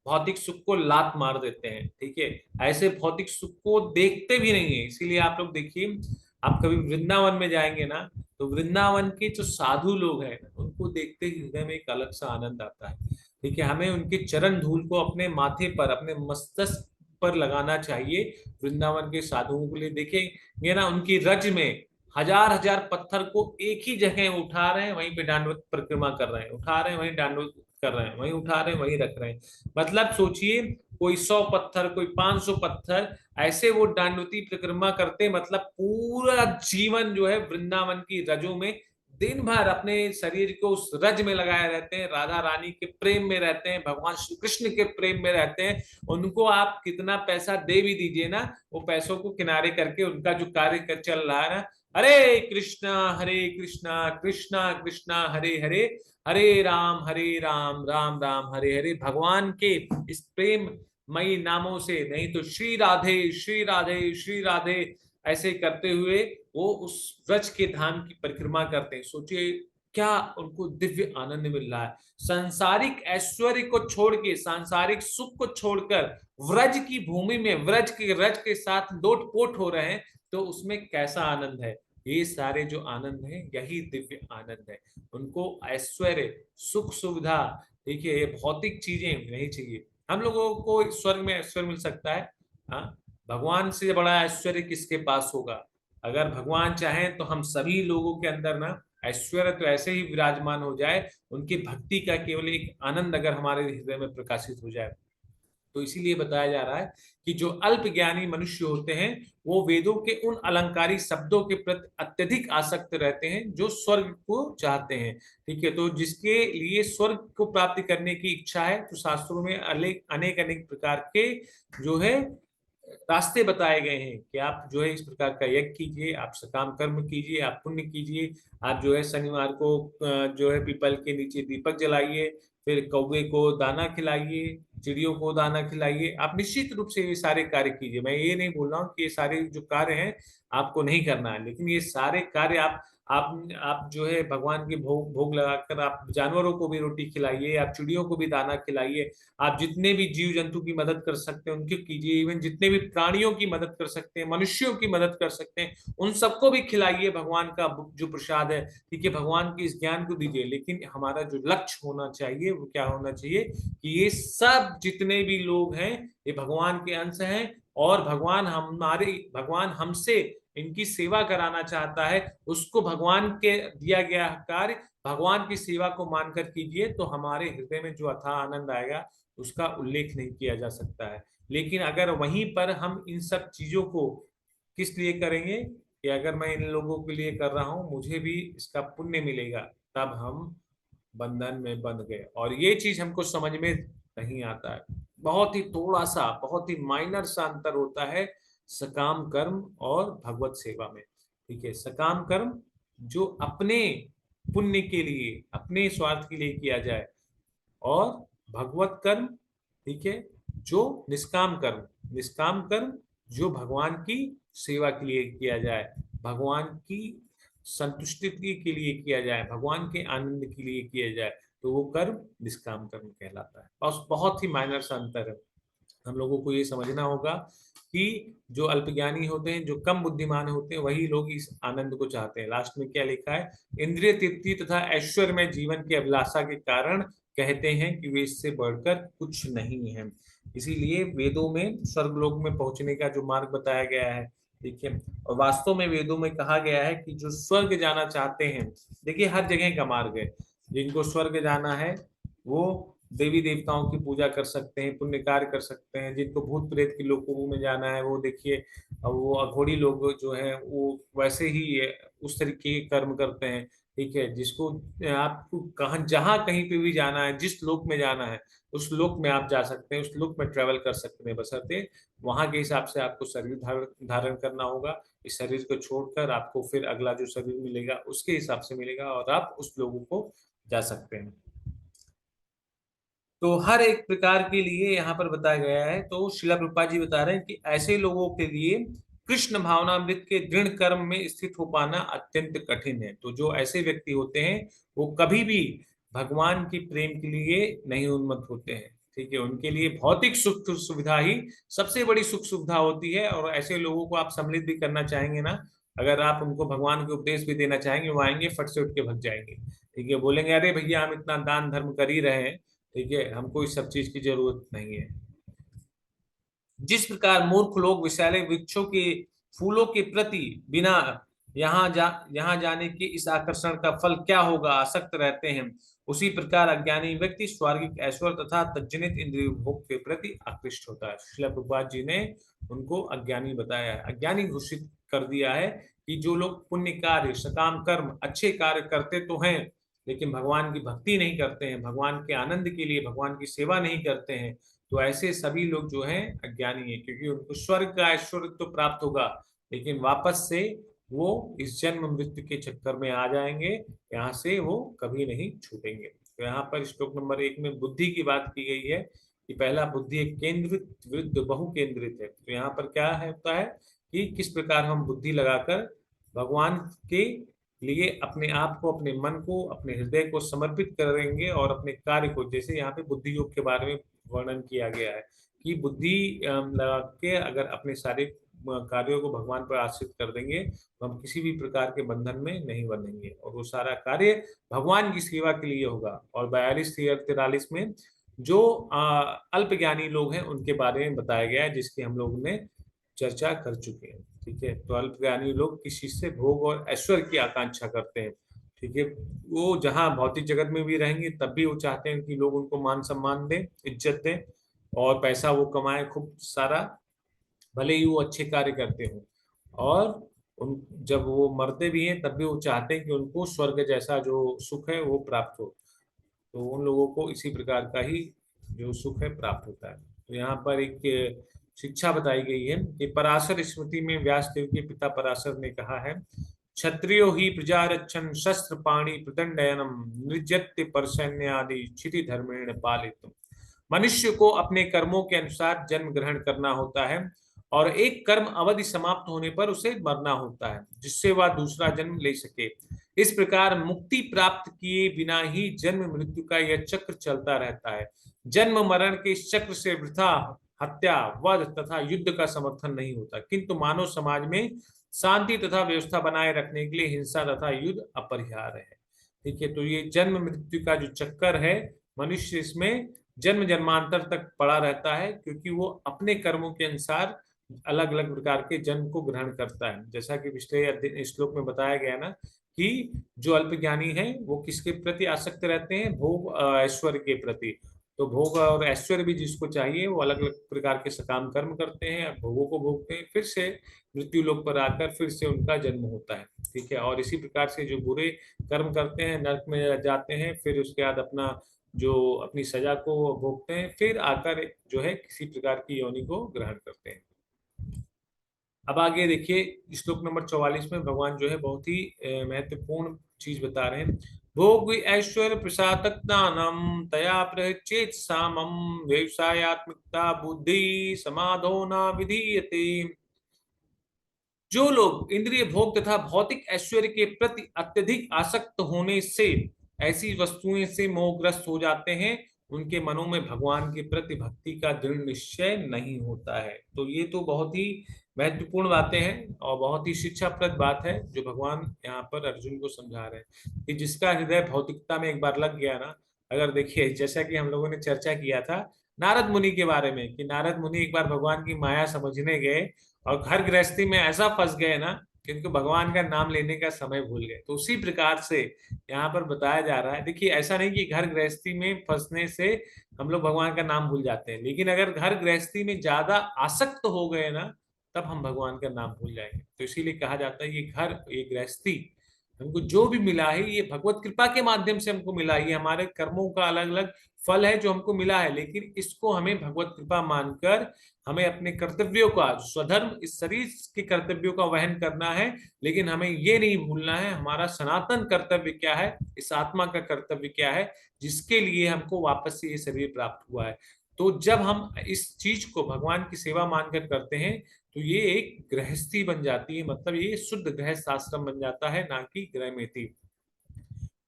भौतिक सुख को लात मार देते हैं, ठीक है, ऐसे भौतिक सुख को देखते भी नहीं है। इसीलिए आप लोग देखिए, आप कभी वृंदावन में जाएंगे ना, तो वृंदावन के जो साधु लोग हैं उनको देखते ही हृदय में एक अलग सा आनंद आता है, ठीक है। हमें उनके चरण धूल को अपने माथे पर, अपने मस्तक पर लगाना चाहिए। वृंदावन के साधुओं के लिए देखेंगे ना, उनकी रज में हजार हजार पत्थर को एक ही जगह उठा रहे हैं, वहीं पे दंडवत परिक्रमा कर रहे हैं, उठा रहे हैं वहीं दंडवत कर रहे हैं, वहीं उठा रहे हैं वहीं रख रहे हैं। मतलब सोचिए, कोई 100 पत्थर, कोई 500 पत्थर, ऐसे वो दंडवती परिक्रमा करते, मतलब पूरा जीवन जो है वृंदावन की रजों में, दिन भर अपने शरीर को उस रज में लगाए रहते हैं, राधा रानी के प्रेम में रहते हैं, भगवान श्री कृष्ण के प्रेम में रहते हैं। उनको आप कितना पैसा दे भी दीजिए ना, वो पैसों को किनारे करके उनका जो कार्य चल रहा है ना, हरे कृष्णा कृष्णा कृष्णा हरे हरे, हरे राम राम हरे हरे, भगवान के इस प्रेम मई नामों से, नहीं तो श्री राधे श्री राधे श्री राधे ऐसे करते हुए वो उस व्रज के धाम की परिक्रमा करते हैं। सोचिए क्या उनको दिव्य आनंद मिल रहा है, सांसारिक ऐश्वर्य को छोड़ के, सांसारिक सुख को छोड़कर व्रज की भूमि में व्रज के रज के साथ लोटपोट हो रहे हैं, तो उसमें कैसा आनंद है। ये सारे जो आनंद है यही दिव्य आनंद है। उनको ऐश्वर्य, सुख सुविधा, देखिए ये भौतिक चीजें नहीं चाहिए। हम लोगों को स्वर्ग में ऐश्वर्य मिल सकता है, हाँ, भगवान से बड़ा ऐश्वर्य किसके पास होगा। अगर भगवान चाहें तो हम सभी लोगों के अंदर ना ऐश्वर्य तो ऐसे ही विराजमान हो जाए, उनकी भक्ति का केवल एक आनंद अगर हमारे हृदय में प्रकाशित हो जाए। तो इसीलिए बताया जा रहा है कि जो अल्प ज्ञानी मनुष्य होते हैं वो वेदों के उन अलंकारी शब्दों के प्रति अत्यधिक आसक्त रहते हैं जो स्वर्ग को चाहते हैं। ठीक है, तो जिसके लिए स्वर्ग को प्राप्त करने की इच्छा है, तो शास्त्रों में अनेक अनेक अनेक प्रकार के जो है रास्ते बताए गए हैं कि आप जो है इस प्रकार का यज्ञ कीजिए, आप सकाम कर्म कीजिए, आप पुण्य कीजिए, आप जो है शनिवार को जो है पीपल के नीचे दीपक जलाइए, फिर कौवे को दाना खिलाइए, चिड़ियों को दाना खिलाइए। आप निश्चित रूप से ये सारे कार्य कीजिए। मैं ये नहीं बोल रहा हूँ कि ये सारे जो कार्य हैं आपको नहीं करना है, लेकिन ये सारे कार्य आप जो है भगवान के भोग भोग लगाकर आप जानवरों को भी रोटी खिलाइए, आप चिड़ियों को भी दाना खिलाइए, आप जितने भी जीव जंतु की मदद कर सकते हैं उनकी कीजिए, इवन जितने भी प्राणियों की मदद कर सकते हैं, मनुष्यों की मदद कर सकते हैं, उन सबको भी खिलाइए भगवान का जो प्रसाद है। ठीक है, भगवान के इस ज्ञान को दीजिए, लेकिन हमारा जो लक्ष्य होना चाहिए वो क्या होना चाहिए कि ये सब जितने भी लोग हैं ये भगवान के अंश हैं, और भगवान हमसे इनकी सेवा कराना चाहता है। उसको भगवान के दिया गया कार्य भगवान की सेवा को मानकर कीजिए, तो हमारे हृदय में जो अथाह आनंद आएगा उसका उल्लेख नहीं किया जा सकता है। लेकिन अगर वहीं पर हम इन सब चीजों को किस लिए करेंगे कि अगर मैं इन लोगों के लिए कर रहा हूं मुझे भी इसका पुण्य मिलेगा, तब हम बंधन में बंध गए। और ये चीज हमको समझ में नहीं आता है। बहुत ही थोड़ा सा, बहुत ही माइनर सा अंतर होता है सकाम कर्म और भगवत सेवा में। ठीक है, सकाम कर्म जो अपने पुण्य के लिए, अपने स्वार्थ के लिए किया जाए, और भगवत कर्म, ठीक है, जो निष्काम कर्म जो भगवान की सेवा के लिए किया जाए, भगवान की संतुष्टि के लिए किया जाए, भगवान के आनंद के लिए किया जाए, तो वो कर्म निष्काम कर्म कहलाता है। बस बहुत ही माइनर सा अंतर है। हम लोगों को ये समझना होगा कि जो अल्पज्ञानी होते हैं, जो कम बुद्धिमान होते हैं, वही लोग इस आनंद को चाहते हैं। लास्ट में क्या लिखा है, इंद्रिय तृप्ति तथा ऐश्वर्य में जीवन की अभिलाषा के कारण कहते हैं कि वे इससे बढ़कर कुछ नहीं है। इसीलिए वेदों में स्वर्गलोक में पहुंचने का जो मार्ग बताया गया है, ठीक है, और वास्तव में वेदों में कहा गया है कि जो स्वर्ग जाना चाहते हैं, देखिए हर जगह का मार्ग है। जिनको स्वर्ग जाना है वो देवी देवताओं की पूजा कर सकते हैं, पुण्य कार्य कर सकते हैं। जिनको भूत प्रेत के लोकों में जाना है वो देखिए, वो अघोरी लोग जो हैं वो वैसे ही उस तरीके के कर्म करते हैं। ठीक है, जिसको आपको कहाँ जहाँ कहीं पे भी जाना है, जिस लोक में जाना है उस लोक में आप जा सकते हैं, उस लोक में ट्रेवल कर सकते हैं, बशर्ते वहां के हिसाब से आपको शरीर धारण करना होगा। इस शरीर को छोड़कर आपको फिर अगला जो शरीर मिलेगा उसके हिसाब से मिलेगा, और आप उस लोगों को जा सकते हैं। तो हर एक प्रकार के लिए यहाँ पर बताया गया है। तो शिला प्रभुपाद जी बता रहे हैं कि ऐसे लोगों के लिए कृष्ण भावनामृत के दृढ़ कर्म में स्थित हो पाना अत्यंत कठिन है। तो जो ऐसे व्यक्ति होते हैं वो कभी भी भगवान की प्रेम के लिए नहीं उन्मत्त होते हैं। ठीक है, उनके लिए भौतिक सुख सुविधा ही सबसे बड़ी सुख सुविधा होती है। और ऐसे लोगों को आप सम्मिलित भी करना चाहेंगे ना, अगर आप उनको भगवान के उपदेश भी देना चाहेंगे, वो आएंगे फट से उठ के भग जाएंगे। ठीक है, बोलेंगे अरे भैया हम इतना दान धर्म कर ही रहे हैं, ठीक है, हमको इस सब चीज की जरूरत नहीं है। जिस प्रकार मूर्ख लोग विषैले वृक्षों के फूलों के प्रति बिना यहाँ जाने के इस आकर्षण का फल क्या होगा आसक्त रहते हैं, उसी प्रकार अज्ञानी व्यक्ति स्वर्गिक ऐश्वर्य तथा तज्जनित इंद्रिय भोग के प्रति आकृष्ट होता है। श्रील प्रभुपाद जी ने उनको अज्ञानी बताया है, अज्ञानी घोषित कर दिया है कि जो लोग पुण्य कार्य, सकाम कर्म, अच्छे कार्य करते तो हैं, लेकिन भगवान की भक्ति नहीं करते हैं, भगवान के आनंद के लिए भगवान की सेवा नहीं करते हैं, तो ऐसे सभी लोग जो हैं अज्ञानी है। क्योंकि उनको स्वर्ग का ऐश्वर्य तो प्राप्त होगा, लेकिन वापस से वो इस जन्म मृत्यु के चक्कर में आ जाएंगे, यहाँ से वो कभी नहीं छूटेंगे। तो यहाँ पर श्लोक नंबर 1 में बुद्धि की बात की गई है कि पहला बुद्धि एक केंद्रित विरुद्ध बहु केंद्रित है। तो यहाँ पर क्या है होता है कि किस प्रकार हम बुद्धि लगाकर भगवान के लिए अपने आप को, अपने मन को, अपने हृदय को समर्पित करेंगे, और अपने कार्य को, जैसे यहाँ पे बुद्धि योग के बारे में वर्णन किया गया है कि बुद्धि लगा के अगर अपने सारे कार्यों को भगवान पर आश्रित कर देंगे तो हम किसी भी प्रकार के बंधन में नहीं बनेंगे, और वो सारा कार्य भगवान की सेवा के लिए होगा। और 42-43 में जो अल्प ज्ञानी लोग हैं उनके बारे में बताया गया है, जिसकी हम लोग ने चर्चा कर चुके हैं। ठीक है, तो अल्प ज्ञानी लोग किस चीज से, भोग और ऐश्वर्य की आकांक्षा करते हैं। ठीक है, वो जहाँ भौतिक जगत में भी रहेंगे तब भी वो चाहते हैं कि लोग उनको मान सम्मान दें, इज्जत दें, और पैसा वो कमाए खूब सारा, भले ही वो अच्छे कार्य करते हो, और उन जब वो मरते भी हैं तब भी वो चाहते हैं कि उनको स्वर्ग जैसा जो सुख है वो प्राप्त हो। तो उन लोगों को इसी प्रकार का ही जो सुख है प्राप्त होता है। तो यहाँ पर एक शिक्षा बताई गई है कि पराशर स्मृति में व्यासदेव के पिता पराशर ने कहा है, क्षत्रियो ही प्रजा रक्षण शस्त्र पाणी प्रदंडयनम नृजत्य परसैन्य आदि क्षिति धर्मेण पालितुम। मनुष्य को अपने कर्मों के अनुसार जन्म ग्रहण करना होता है, और एक कर्म अवधि समाप्त होने पर उसे मरना होता है, जिससे वह दूसरा जन्म ले सके। इस प्रकार मुक्ति प्राप्त किए बिना ही जन्म मृत्यु का यह चक्र चलता रहता है। जन्म मरण के इस चक्र से वृथा हत्या, वध तथा युद्ध का समर्थन नहीं होता, किंतु मानव समाज में शांति तथा व्यवस्था बनाए रखने के लिए हिंसा तथा युद्ध अपरिहार्य है। ठीक है, तो ये जन्म मृत्यु का जो चक्कर है, मनुष्य इसमें जन्म जन्मांतर तक पड़ा रहता है, क्योंकि वो अपने कर्मों के अनुसार अलग अलग प्रकार के जन्म को ग्रहण करता है। जैसा कि पिछले श्लोक में बताया गया ना, कि जो अल्पज्ञानी है वो किसके प्रति आसक्त रहते हैं, भोग ऐश्वर्य के प्रति। तो भोग और ऐश्वर्य भी जिसको चाहिए वो अलग अलग प्रकार के सकाम कर्म करते हैं, भोगों को भोगते हैं, फिर से मृत्यु लोक पर आकर फिर से उनका जन्म होता है। ठीक है, और इसी प्रकार से जो बुरे कर्म करते हैं नरक में जाते हैं, फिर उसके बाद अपनी सजा को भोगते हैं, फिर आकर जो है किसी प्रकार की योनि को ग्रहण करते हैं। अब आगे देखिए श्लोक नंबर 44 में भगवान जो है बहुत ही महत्वपूर्ण चीज बता रहे हैं। भोग ऐश्वर्य प्रसादक दानम तया प्रचेत सामम व्यवसायत्मिकता बुद्धि समाधो न विधीयते। जो लोग इंद्रिय भोग तथा भौतिक ऐश्वर्य के प्रति अत्यधिक आसक्त होने से ऐसी वस्तुएं से मोहग्रस्त हो जाते हैं, उनके मनों में भगवान के प्रति भक्ति का दृढ़ निश्चय नहीं होता है। तो ये तो बहुत ही महत्वपूर्ण बातें हैं और बहुत ही शिक्षाप्रद बात है जो भगवान यहाँ पर अर्जुन को समझा रहे हैं, कि जिसका हृदय भौतिकता में एक बार लग गया ना। अगर देखिए, जैसा कि हम लोगों ने चर्चा किया था नारद मुनि के बारे में, कि नारद मुनि एक बार भगवान की माया समझने गए और घर गृहस्थी में ऐसा फंस गए ना कि उनको भगवान का नाम लेने का समय भूल गए। तो उसी प्रकार से यहाँ पर बताया जा रहा है। देखिए, ऐसा नहीं कि घर गृहस्थी में फंसने से हम लोग भगवान का नाम भूल जाते हैं, लेकिन अगर घर गृहस्थी में ज्यादा आसक्त हो गए ना, तब हम भगवान का नाम भूल जाएंगे। तो इसीलिए कहा जाता है ये घर, ये गृहस्थी हमको जो भी मिला है ये भगवत कृपा के माध्यम से हमको मिला है। ये हमारे कर्मों का अलग अलग फल है जो हमको मिला है, लेकिन इसको हमें भगवत कृपा मानकर हमें अपने कर्तव्यों का, स्वधर्म इस शरीर के कर्तव्यों का वहन करना है। लेकिन हमें ये नहीं भूलना है हमारा सनातन कर्तव्य क्या है, इस आत्मा का कर्तव्य क्या है, जिसके लिए हमको वापस से ये शरीर प्राप्त हुआ है। तो जब हम इस चीज को भगवान की सेवा मानकर करते हैं, तो ये एक गृहस्थी बन जाती है, मतलब ये शुद्ध गृहस्थ आश्रम बन जाता है, ना कि गृहमेथी।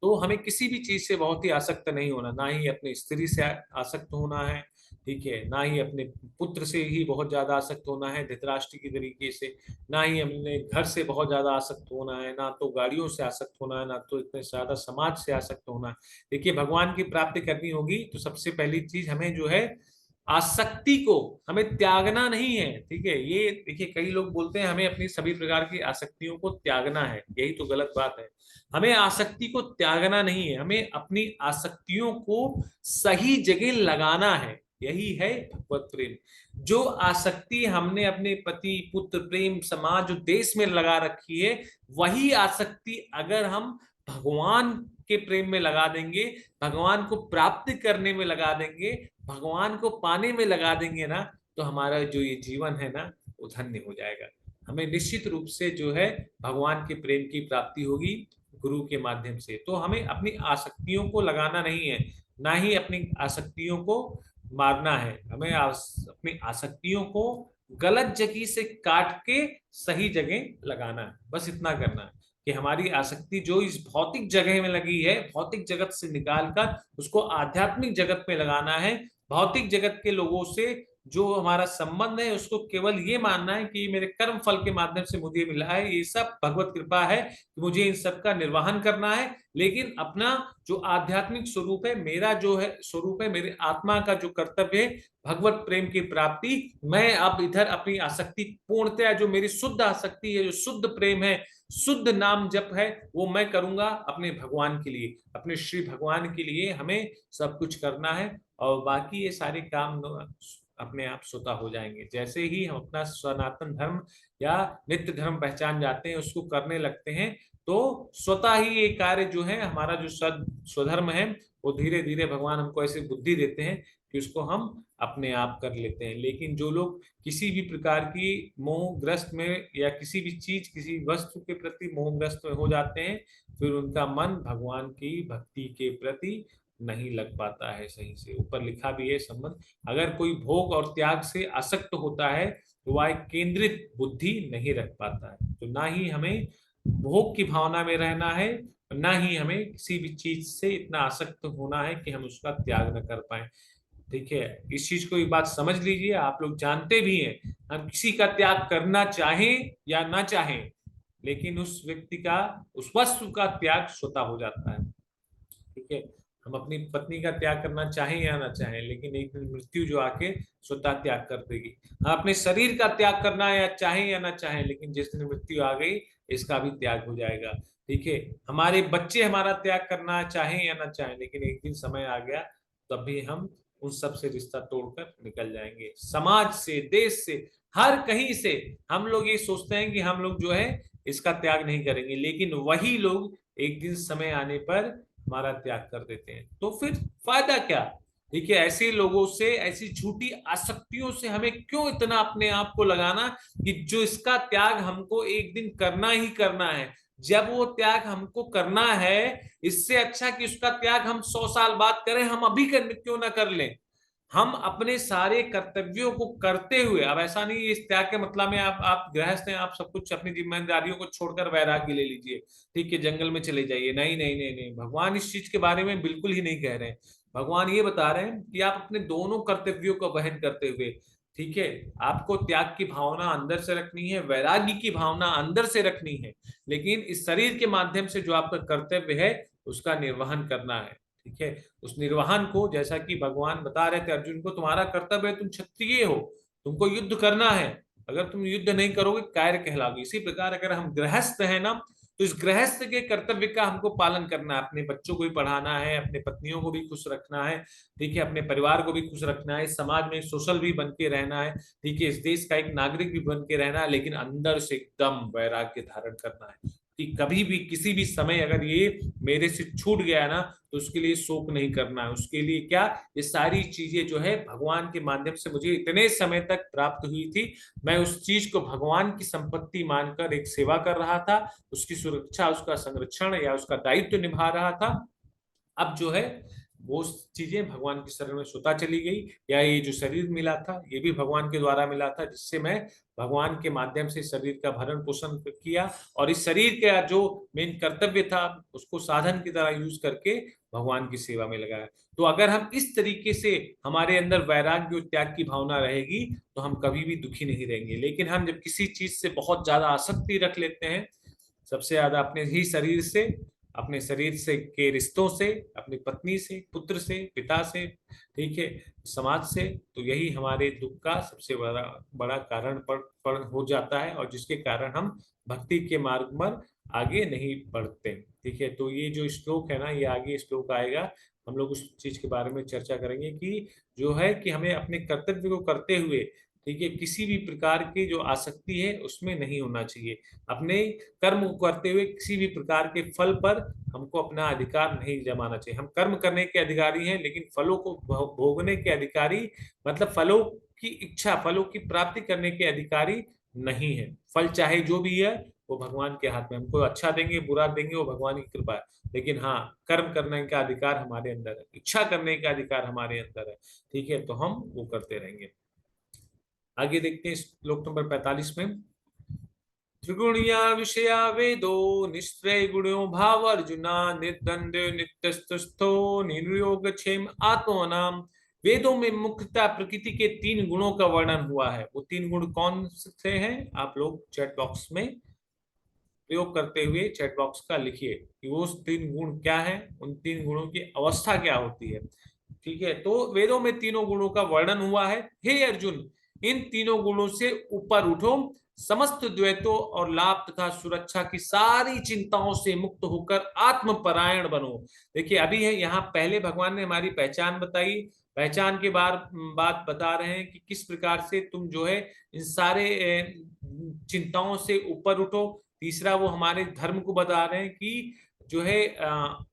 तो हमें किसी भी चीज से बहुत ही आसक्त नहीं होना, ना ही अपनी स्त्री से आसक्त होना है, ठीक है, ना ही अपने पुत्र से ही बहुत ज्यादा आसक्त होना है धृतराष्ट्र की तरीके से, ना ही हमने घर से बहुत ज्यादा आसक्त होना है, ना तो गाड़ियों से आसक्त होना है, ना तो इतने ज्यादा समाज से आसक्त होना है। देखिए, भगवान की प्राप्ति करनी होगी तो सबसे पहली चीज हमें जो है आसक्ति को हमें त्यागना नहीं है। ठीक है, ये देखिए कई लोग बोलते हैं हमें अपनी सभी प्रकार की आसक्तियों को त्यागना है, यही तो गलत बात है। हमें आसक्ति को त्यागना नहीं है, हमें अपनी आसक्तियों को सही जगह लगाना है, यही है भगवत प्रेम। जो आसक्ति हमने अपने पति पुत्र प्रेम समाज और देश में लगा रखी है, वही आसक्ति अगर हम भगवान के प्रेम में लगा देंगे, भगवान को प्राप्त करने में लगा देंगे, भगवान को पाने में लगा देंगे ना, तो हमारा जो ये जीवन है ना वो धन्य हो जाएगा। हमें निश्चित रूप से जो है भगवान के प्रेम की प्राप्ति होगी गुरु के माध्यम से। तो हमें अपनी आसक्तियों को लगाना नहीं है, ना ही अपनी आसक्तियों को मारना है। हमें अपनी आसक्तियों को गलत जगह से काट के सही जगह लगाना है, बस इतना करना है कि हमारी आसक्ति जो इस भौतिक जगह में लगी है, भौतिक जगत से निकालकर उसको आध्यात्मिक जगत में लगाना है। भौतिक जगत के लोगों से जो हमारा संबंध है उसको केवल ये मानना है कि मेरे कर्म फल के माध्यम से मुझे मिला है, ये सब भगवत कृपा है कि मुझे इन सब का निर्वहन करना है। लेकिन अपना जो आध्यात्मिक स्वरूप है, मेरा जो है स्वरूप है, मेरे आत्मा का जो कर्तव्य है भगवत प्रेम की प्राप्ति, मैं अब इधर अपनी आसक्ति पूर्णतया जो मेरी शुद्ध आसक्ति है, जो शुद्ध प्रेम है, शुद्ध नाम जप है, वो मैं करूंगा अपने भगवान के लिए, अपने श्री भगवान के लिए हमें सब कुछ करना है। और बाकी ये सारे काम अपने आप स्वतः हो जाएंगे। जैसे ही हम अपना सनातन धर्म या नित्य धर्म पहचान जाते हैं, उसको करने लगते हैं, तो स्वतः ही ये कार्य जो है, हमारा जो स्वधर्म है, वो धीरे धीरे भगवान हमको ऐसी बुद्धि देते हैं कि उसको हम अपने आप कर लेते हैं। लेकिन जो लोग किसी भी प्रकार की मोहग्रस्त में या किसी भी चीज, किसी वस्तु के प्रति मोहग्रस्त में हो जाते हैं, फिर उनका मन भगवान की भक्ति के प्रति नहीं लग पाता है सही से। ऊपर लिखा भी है संबंध, अगर कोई भोग और त्याग से आसक्त होता है तो वह एक केंद्रित बुद्धि नहीं रख पाता है। तो ना ही हमें भोग की भावना में रहना है, ना ही हमें किसी भी चीज से इतना आसक्त होना है कि हम उसका त्याग न कर पाए। ठीक है, इस चीज को एक बात समझ लीजिए, आप लोग जानते भी हैं, हम किसी का त्याग करना चाहें या ना चाहें, लेकिन उस व्यक्ति का, उस वस्तु का त्याग स्वतः हो जाता है। ठीक है, हम अपनी पत्नी का त्याग करना चाहें या ना चाहें, लेकिन एक दिन मृत्यु जो आके स्वतः त्याग कर देगी। हम अपने शरीर का त्याग करना या चाहें या ना चाहें, लेकिन जिस दिन मृत्यु आ गई, इसका भी त्याग हो जाएगा। ठीक है, हमारे बच्चे हमारा त्याग करना चाहें या ना चाहें, लेकिन एक दिन समय आ गया, तब भी हम उन सब से रिश्ता तोड़कर निकल जाएंगे। समाज से, देश से, हर कहीं से हम लोग ये सोचते हैं कि हम लोग जो है इसका त्याग नहीं करेंगे, लेकिन वही लोग एक दिन समय आने पर हमारा त्याग कर देते हैं। तो फिर फायदा क्या? ठीक है, ऐसे लोगों से, ऐसी झूठी आसक्तियों से हमें क्यों इतना अपने आप को लगाना कि जो इसका त्याग हमको एक दिन करना ही करना है। जब वो त्याग हमको करना है, इससे अच्छा कि उसका त्याग हम 100 साल बाद करें, हम अभी क्यों ना कर लें। हम अपने सारे कर्तव्यों को करते हुए, अब ऐसा नहीं इस त्याग के मतलब में आप गृहस्थ हैं, आप सब कुछ अपनी जिम्मेदारियों को छोड़कर वैराग्य ले लीजिए, ठीक है, जंगल में चले जाइए। नहीं नहीं नहीं नहीं, भगवान इस चीज के बारे में बिल्कुल ही नहीं कह रहे हैं। भगवान ये बता रहे हैं कि आप अपने दोनों कर्तव्यों को वहन करते हुए, ठीक है, आपको त्याग की भावना अंदर से रखनी है, वैराग्य की भावना अंदर से रखनी है, लेकिन इस शरीर के माध्यम से जो आपका कर्तव्य है उसका निर्वहन करना है। ठीक है, उस निर्वहन को, जैसा कि भगवान बता रहे थे अर्जुन को, तुम्हारा कर्तव्य है, तुम क्षत्रिय हो, तुमको युद्ध करना है, अगर तुम युद्ध नहीं करोगे कायर कहलाओगे। इसी प्रकार अगर हम गृहस्थ है ना, तो इस गृहस्थ के कर्तव्य का हमको पालन करना है। अपने बच्चों को भी पढ़ाना है, अपने पत्नियों को भी खुश रखना है, ठीक है, अपने परिवार को भी खुश रखना है, समाज में सोशल भी बन के रहना है, ठीक है, इस देश का एक नागरिक भी बन के रहना है, लेकिन अंदर से एकदम वैराग्य धारण करना है कि कभी भी किसी भी समय अगर ये मेरे से छूट गया ना, तो उसके लिए शोक नहीं करना है। उसके लिए क्या, ये सारी चीजें जो है भगवान के माध्यम से मुझे इतने समय तक प्राप्त हुई थी, मैं उस चीज को भगवान की संपत्ति मानकर एक सेवा कर रहा था, उसकी सुरक्षा, उसका संरक्षण या उसका दायित्व निभा रहा था। अब जो है वो चीजें भगवान के शरण में स्वतः चली गई, या ये जो शरीर मिला था ये भी भगवान के द्वारा मिला था, जिससे मैं भगवान के माध्यम से शरीर का भरण पोषण किया, और इस शरीर का जो मेन कर्तव्य था उसको साधन की तरह यूज करके भगवान की सेवा में लगाया। तो अगर हम इस तरीके से, हमारे अंदर वैराग्य और त्याग की भावना रहेगी, तो हम कभी भी दुखी नहीं रहेंगे। लेकिन हम जब किसी चीज से बहुत ज्यादा आसक्ति रख लेते हैं, सबसे ज्यादा अपने ही शरीर से, अपने शरीर से के रिश्तों से, अपनी पत्नी से, पुत्र से, पिता से, ठीक है, समाज से, तो यही हमारे दुख का सबसे बड़ा बड़ा कारण पर हो जाता है, और जिसके कारण हम भक्ति के मार्ग पर आगे नहीं बढ़ते। ठीक है, तो ये जो श्लोक है ना, ये आगे श्लोक आएगा, हम लोग उस चीज के बारे में चर्चा करेंगे कि जो है कि हमें अपने कर्तव्य को करते हुए, ठीक है, किसी भी प्रकार की जो आसक्ति है उसमें नहीं होना चाहिए। अपने कर्म को करते हुए किसी भी प्रकार के फल पर हमको अपना अधिकार नहीं जमाना चाहिए। हम कर्म करने के अधिकारी हैं, लेकिन फलों को भोगने के अधिकारी, मतलब फलों की इच्छा, फलों की प्राप्ति करने के अधिकारी नहीं है। फल चाहे जो भी है वो भगवान के हाथ में, हमको अच्छा देंगे बुरा देंगे वो भगवान की कृपा है, लेकिन हाँ, कर्म करने का अधिकार हमारे अंदर है, इच्छा करने का अधिकार हमारे अंदर है। ठीक है, तो हम वो करते रहेंगे। आगे देखते हैं श्लोक नंबर 45 में, त्रिगुणिया विषया वेदो निश्चय गुणो भाव अर्जुना निर्द्वंद नित्यस्तस्थो निर्योग क्षेम आत्मनाम। वेदों में मुख्यतः प्रकृति के 3 गुणों का वर्णन हुआ है। वो 3 गुण कौन से हैं, आप लोग चैट बॉक्स में प्रयोग करते हुए चैट बॉक्स का लिखिए कि वो 3 गुण क्या है, उन 3 गुणों की अवस्था क्या होती है। ठीक है, तो वेदों में 3 गुणों का वर्णन हुआ है। हे अर्जुन, इन 3 गुणों से ऊपर उठो, समस्त द्वैतों और लाभ तथा सुरक्षा की सारी चिंताओं से मुक्त होकर आत्मपरायण बनो। देखिए, अभी है यहाँ, पहले भगवान ने हमारी पहचान बताई, पहचान के बात बता रहे हैं कि किस प्रकार से तुम जो है इन सारे चिंताओं से ऊपर उठो। तीसरा वो हमारे धर्म को बता रहे हैं कि जो है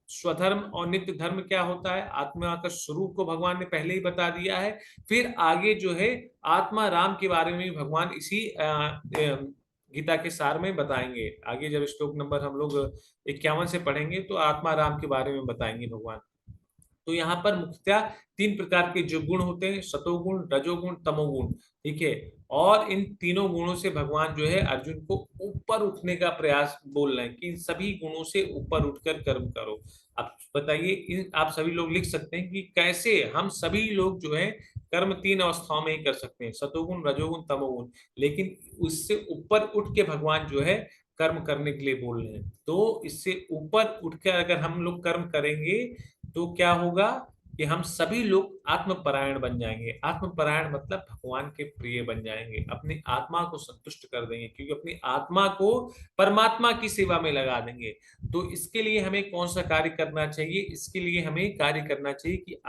स्वधर्म और नित्य धर्म क्या होता है, आत्मा का स्वरूप को भगवान ने पहले ही बता दिया है। फिर आगे जो है आत्मा राम के बारे में भगवान इसी गीता के सार में बताएंगे। आगे जब श्लोक नंबर हम लोग 51 से पढ़ेंगे तो आत्मा राम के बारे में बताएंगे भगवान। तो यहाँ पर मुख्यतः तीन प्रकार के जो गुण होते हैं, सतोगुण, रजोगुण, तमोगुण। ठीक है। और इन तीनों गुणों से भगवान जो है अर्जुन को ऊपर उठने का प्रयास बोल रहे हैं कि इन सभी गुणों से ऊपर उठकर कर्म करो। अब बताइए, इन आप सभी लोग लिख सकते हैं कि कैसे हम सभी लोग जो है कर्म तीन अवस्थाओं में ही कर सकते हैं, सतोगुण, रजोगुण, तमोगुण। लेकिन उससे ऊपर उठ के भगवान जो है कर्म करने के लिए बोल रहे हैं। तो इससे ऊपर उठकर अगर हम लोग कर्म करेंगे तो क्या होगा कि हम सभी लोग आत्मपरायण बन जाएंगे। आत्मपरायण मतलब भगवान के प्रिय बन जाएंगे, अपनी आत्मा को संतुष्ट कर देंगे, क्योंकि अपनी आत्मा को परमात्मा की सेवा में लगा देंगे। तो इसके लिए हमें कौन सा कार्य करना चाहिए? इसके लिए हमें कार्य करना चाहिए कि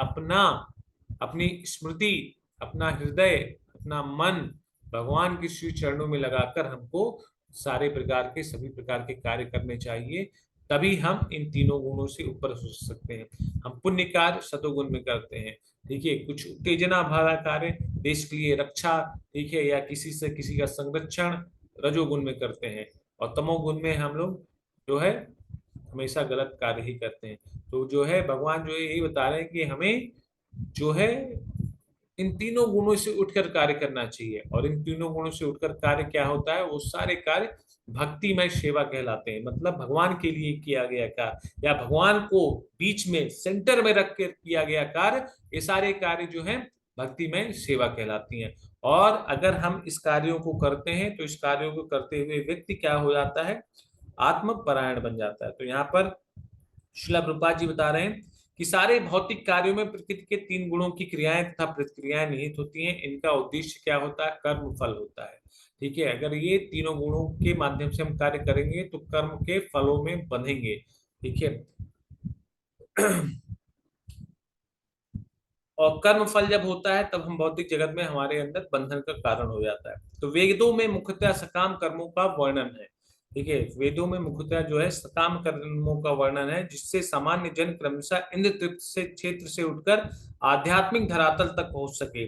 अपनी स्मृति, अपना हृदय, अपना मन भगवान के श्री चरणों में लगाकर हमको सारे प्रकार के सभी प्रकार के कार्य करने चाहिए। तभी हम इन तीनों गुणों से ऊपर हो सकते हैं। हम पुण्य कार्य सतोगुण में करते हैं, ठीक है, कुछ उत्तेजना भरा कार्य, देश के लिए रक्षा, ठीक है, या किसी से किसी का संरक्षण रजोगुण में करते हैं। और तमोगुण में हम लोग जो है हमेशा गलत कार्य ही करते हैं। तो जो है भगवान जो है यही बता रहे हैं कि हमें जो है इन तीनों गुणों से उठकर कार्य करना चाहिए। और इन तीनों गुणों से उठकर कार्य क्या होता है? वो सारे कार्य भक्तिमय सेवा कहलाते हैं। मतलब भगवान के लिए किया गया कार्य या भगवान को बीच में सेंटर में रख कर किया गया कार्य, ये सारे कार्य जो है भक्तिमय सेवा कहलाती हैं। और अगर हम इस कार्यों को करते हैं तो इस कार्यों को करते हुए व्यक्ति क्या हो जाता है? आत्मपरायण बन जाता है। तो यहाँ पर श्रील प्रभुपाद जी बता रहे हैं कि सारे भौतिक कार्यों में प्रकृति के तीन गुणों की क्रियाएं तथा प्रतिक्रियाएं निहित होती हैं। इनका उद्देश्य क्या होता है? कर्म फल होता है। ठीक है, अगर ये तीनों गुणों के माध्यम से हम कार्य करेंगे तो कर्म के फलों में बंधेंगे। ठीक है। और कर्म फल जब होता है तब हम भौतिक जगत में हमारे अंदर बंधन का कारण हो जाता है। तो वेदों में मुख्यतः सकाम कर्मों का वर्णन है। ठीक है, वेदों में मुख्यतः जो है सकाम कर्मों का वर्णन है, जिससे सामान्य जन क्रमशः इंद्र तृप्त से क्षेत्र से उठकर आध्यात्मिक धरातल तक पहुंच सके।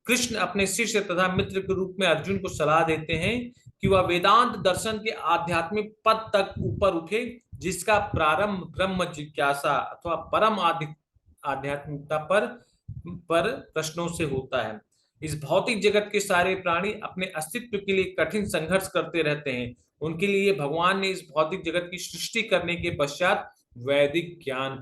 कृष्ण अपने शिष्य तथा मित्र के रूप में अर्जुन को सलाह देते हैं कि वह वेदांत दर्शन के आध्यात्मिक पद तक ऊपर उठे, जिसका प्रारंभ ब्रह्म जिज्ञासा अथवा परम आध्यात्मिकता पर प्रश्नों से होता है। इस भौतिक जगत के सारे प्राणी अपने अस्तित्व के लिए कठिन संघर्ष करते रहते हैं। उनके लिए भगवान ने इस भौतिक जगत की सृष्टि करने के पश्चात वैदिक ज्ञान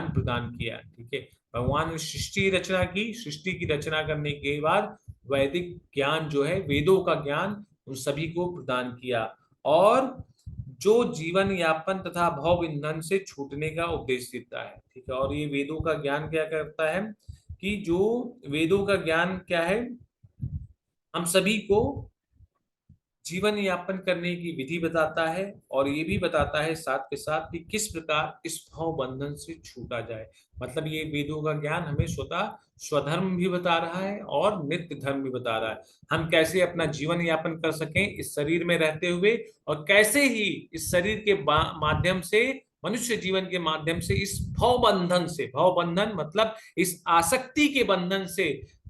प्रदान किया। ठीक है, भगवान ने सृष्टि की रचना करने के बाद वैदिक ज्ञान जो है, वेदों का ज्ञान उन सभी को प्रदान किया, और जो जीवन यापन तथा भव ईंधन से छूटने का उपदेश देता है। ठीक है, और ये वेदों का ज्ञान क्या करता है कि जो वेदों का ज्ञान क्या है, हम सभी को जीवन यापन करने की विधि बताता है, और ये भी बताता है साथ के साथ कि किस प्रकार इस भव बंधन से छूटा जाए। मतलब ये वेदों का ज्ञान हमें स्वधर्म भी बता रहा है और नित्य धर्म भी बता रहा है। हम कैसे अपना जीवन यापन कर सकें इस शरीर में रहते हुए, और कैसे ही इस शरीर के माध्यम से, मनुष्य जीवन के माध्यम से इस भव बंधन मतलब इस आसक्ति के बंधन से,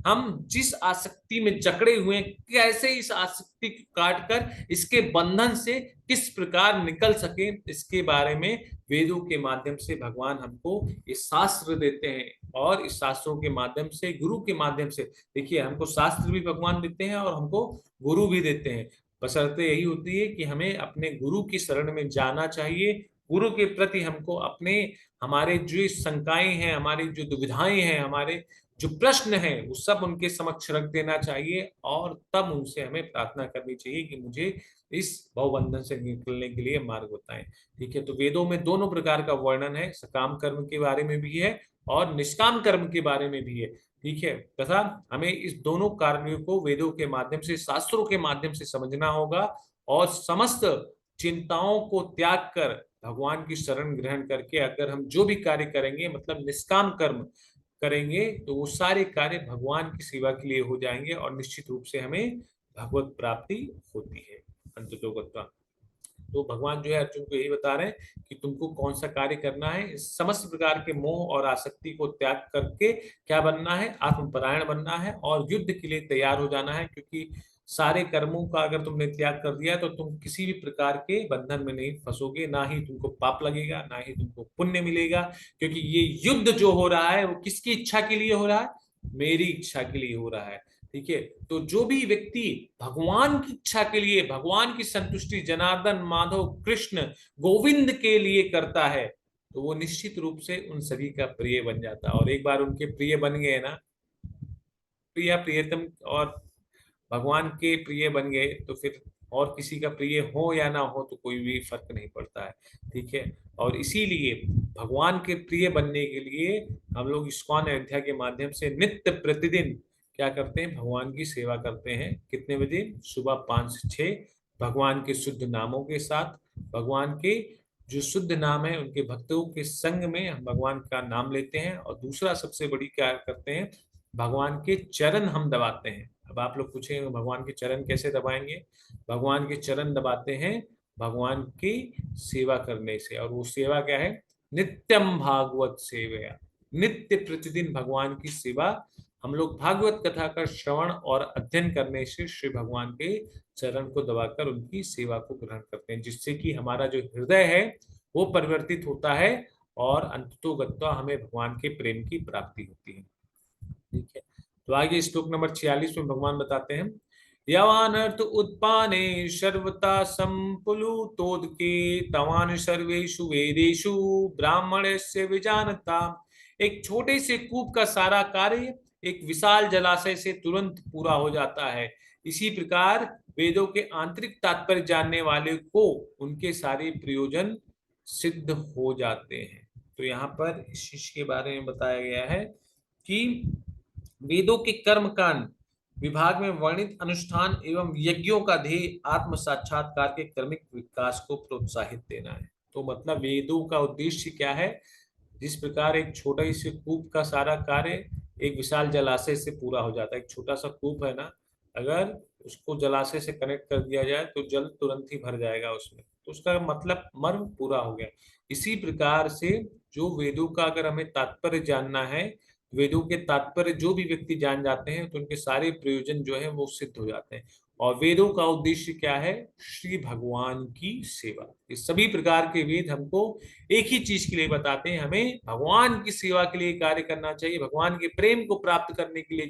हम जिस आसक्ति में जकड़े हुए हैं, कैसे इस आसक्ति को काट कर इसके बंधन से किस प्रकार निकल सके, इसके बारे में वेदों के माध्यम से भगवान हमको ये शास्त्र देते हैं। और इस शास्त्रों के माध्यम से, गुरु के माध्यम से, देखिए हमको शास्त्र भी भगवान देते हैं और हमको गुरु भी देते हैं। बशर्ते यही होती है कि हमें अपने गुरु की शरण में जाना चाहिए। गुरु के प्रति हमको हमारे जो शंकाएं हैं, हमारी जो दुविधाएं हैं, हमारे जो प्रश्न है, वो सब उनके समक्ष रख देना चाहिए, और तब उनसे हमें प्रार्थना करनी चाहिए कि मुझे इस भवबंधन से निकलने के लिए मार्ग बताएं। ठीक है, तो वेदों में दोनों प्रकार का वर्णन है, सकाम कर्म के बारे में भी है और निष्काम कर्म के बारे में भी है। ठीक है, तथा हमें इस दोनों कार्यों को वेदों के माध्यम से, शास्त्रों के माध्यम से समझना होगा, और समस्त चिंताओं को त्याग कर भगवान की शरण ग्रहण करके अगर हम जो भी कार्य करेंगे, मतलब निष्काम कर्म करेंगे तो वो सारे कार्य भगवान की सेवा के लिए हो जाएंगे और निश्चित रूप से हमें भगवत प्राप्ति होती है अंततोगत्वा। तो भगवान जो है अर्जुन को यही बता रहे हैं कि तुमको कौन सा कार्य करना है, इस समस्त प्रकार के मोह और आसक्ति को त्याग करके क्या बनना है, आत्मपरायण बनना है और युद्ध के लिए तैयार हो जाना है। क्योंकि सारे कर्मों का अगर तुमने त्याग कर दिया तो तुम किसी भी प्रकार के बंधन में नहीं फंसोगे, ना ही तुमको पाप लगेगा, ना ही तुमको पुण्य मिलेगा। क्योंकि ये युद्ध जो हो रहा है वो किसकी इच्छा के लिए हो रहा है, मेरी इच्छा के लिए हो रहा है। ठीक है, तो जो भी व्यक्ति भगवान की इच्छा के लिए, भगवान की संतुष्टि जनार्दन माधव कृष्ण गोविंद के लिए करता है तो वो निश्चित रूप से उन सभी का प्रिय बन जाता है। और एक बार उनके प्रिय बन गए ना, प्रिय प्रियतम और भगवान के प्रिय बन गए तो फिर और किसी का प्रिय हो या ना हो तो कोई भी फर्क नहीं पड़ता है। ठीक है, और इसीलिए भगवान के प्रिय बनने के लिए हम लोग इस्कॉन अयोध्या के माध्यम से नित्य प्रतिदिन क्या करते हैं, भगवान की सेवा करते हैं। कितने बजे, सुबह 5 से 6, भगवान के शुद्ध नामों के साथ, भगवान के जो शुद्ध नाम है उनके भक्तों के संग में हम भगवान का नाम लेते हैं। और दूसरा सबसे बड़ी क्या करते हैं, भगवान के चरण हम दबाते हैं। अब आप लोग पूछेंगे भगवान के चरण कैसे दबाएंगे, भगवान के चरण दबाते हैं भगवान की सेवा करने से। और वो सेवा क्या है, नित्यम भागवत सेवया, नित्य प्रतिदिन भगवान की सेवा। हम लोग भागवत कथा का श्रवण और अध्ययन करने से श्री भगवान के चरण को दबाकर उनकी सेवा को ग्रहण करते हैं, जिससे कि हमारा जो हृदय है वो परिवर्तित होता है और अंततोगत्वा हमें भगवान के प्रेम की प्राप्ति होती है। ठीक है, तो आगे श्लोक नंबर 46 में भगवान बताते हैं, यवान अर्थ उत्पाने सर्वता संपुलुतोदके तवान सर्वेषु वेदेषु ब्राह्मणस्य विजानता। एक छोटे से कूप का सारा कार्य एक विशाल जलाशय से तुरंत पूरा हो जाता है। इसी प्रकार वेदों के आंतरिक तात्पर्य जानने वाले को उनके सारे प्रयोजन सिद्ध हो जाते हैं। तो यहाँ पर इस चीज के बारे में बताया गया है कि वेदों के कर्म कांड विभाग में वर्णित अनुष्ठान एवं यज्ञों का ध्येय आत्म साक्षात्कार के क्रमिक विकास को प्रोत्साहित देना है। तो मतलब वेदों का उद्देश्य क्या है, जिस प्रकार एक छोटा ही से कूप का सारा कार्य एक विशाल जलाशय से पूरा हो जाता है। एक छोटा सा कूप है ना, अगर उसको जलाशय से कनेक्ट कर दिया जाए तो जल तुरंत ही भर जाएगा उसमें, तो उसका मतलब मर्म पूरा हो गया। इसी प्रकार से जो वेदों का अगर हमें तात्पर्य जानना है, वेदों के तात्पर्य जो भी व्यक्ति जान जाते हैं तो उनके सारे प्रयोजन जो है वो सिद्ध हो जाते हैं। और वेदों का उद्देश्य क्या है, श्री भगवान की सेवा। ये सभी प्रकार के वेद हमको एक ही चीज के लिए बताते हैं, हमें भगवान की सेवा के लिए कार्य करना चाहिए, भगवान के प्रेम को प्राप्त करने के लिए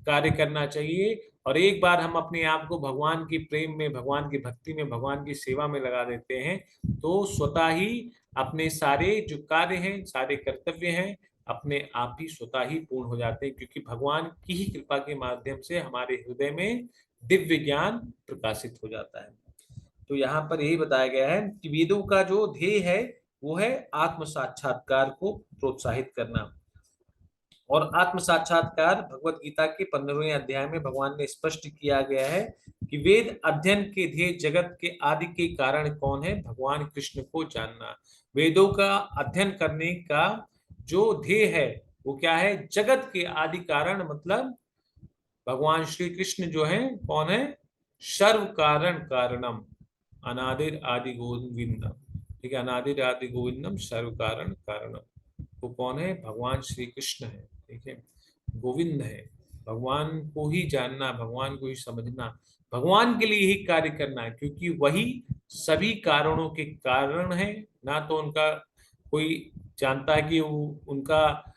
कार्य करना चाहिए। और एक बार हम अपने आप को भगवान के प्रेम में, भगवान की भक्ति में, भगवान की सेवा में लगा देते हैं तो स्वतः ही अपने सारे जो कार्य हैं, सारे कर्तव्य हैं, अपने आप ही स्वतः ही पूर्ण हो जाते हैं। क्योंकि भगवान की ही कृपा के माध्यम से हमारे हृदय में दिव्य ज्ञान प्रकाशित हो जाता है। तो यहाँ पर यही बताया गया है कि वेदों का जो ध्येय है वो है आत्म साक्षात्कार को प्रोत्साहित करना। और आत्म साक्षात्कार भगवत गीता के 15वें अध्याय में भगवान ने स्पष्ट किया गया है कि वेद अध्ययन के ध्येय जगत के आदि के कारण कौन है, भगवान कृष्ण को जानना। वेदों का अध्ययन करने का जो ध्येय है वो क्या है, जगत के आदि कारण, मतलब भगवान श्री कृष्ण जो है कौन है, सर्व कारण कारणम, अनादिर आदि गोविंदम। ठीक है, अनादिर आदि गोविंदम सर्व कारण कारणम, वो कौन है, भगवान श्री कृष्ण है। ठीक है, गोविंद है। भगवान को ही जानना, भगवान को ही समझना, भगवान के लिए ही कार्य करना है, क्योंकि वही सभी कारणों के कारण है। ना तो उनका कोई जानता है कि वो उनका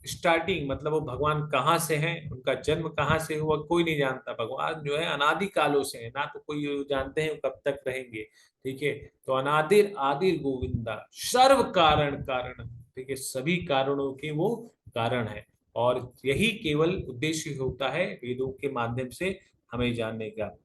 स्टार्टिंग, मतलब वो भगवान कहाँ से हैं, उनका जन्म कहाँ से हुआ, कोई नहीं जानता। भगवान जो है अनादि कालों से है, ना तो कोई जानते हैं कब तक रहेंगे। ठीक है, तो अनादिर आदिर गोविंदा सर्व कारण कारण। ठीक है, सभी कारणों के वो कारण है। और यही केवल उद्देश्य होता है वेदों के माध्यम से हमें जानने का।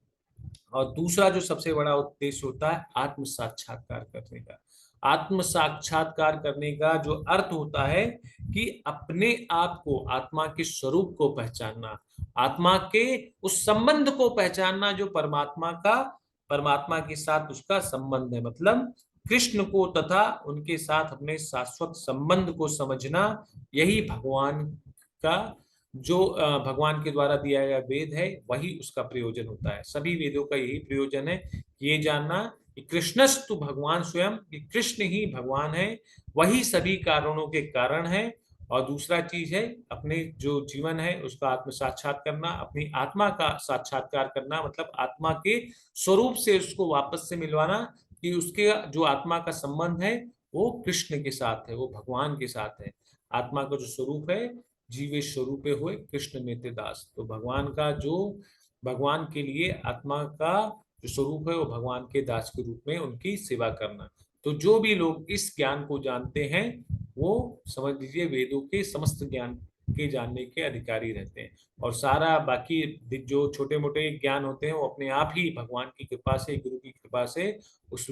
और दूसरा जो सबसे बड़ा उद्देश्य होता है आत्म साक्षात्कार करने का। आत्म साक्षात्कार करने का जो अर्थ होता है कि अपने आप को, आत्मा के स्वरूप को पहचानना, आत्मा के उस संबंध को पहचानना जो परमात्मा का, परमात्मा के साथ उसका संबंध है। मतलब कृष्ण को तथा उनके साथ अपने शाश्वत संबंध को समझना, यही भगवान का जो भगवान के द्वारा दिया गया वेद है वही उसका प्रयोजन होता है। सभी वेदों का यही प्रयोजन है, ये जानना कि कृष्णस्तु भगवान स्वयं, कि कृष्ण ही भगवान है, वही सभी कारणों के कारण है। और दूसरा चीज है अपने जो जीवन है उसका आत्म साक्षात करना, अपनी आत्मा का साक्षात्कार करना, मतलब आत्मा के स्वरूप से उसको वापस से मिलवाना, कि उसके जो आत्मा का संबंध है वो कृष्ण के साथ है, वो भगवान के साथ है। आत्मा का जो स्वरूप है, जीवे स्वरूपे हुए कृष्ण में ते दास, तो भगवान का जो भगवान के लिए आत्मा का जो स्वरूप है वो भगवान के दास के रूप में उनकी सेवा करना। तो जो भी लोग इस ज्ञान को जानते हैं वो समझ लीजिए वेदों के समस्त ज्ञान के जानने के अधिकारी रहते हैं। और सारा बाकी जो छोटे मोटे ज्ञान होते हैं वो अपने आप ही भगवान की कृपा से, गुरु की कृपा से उस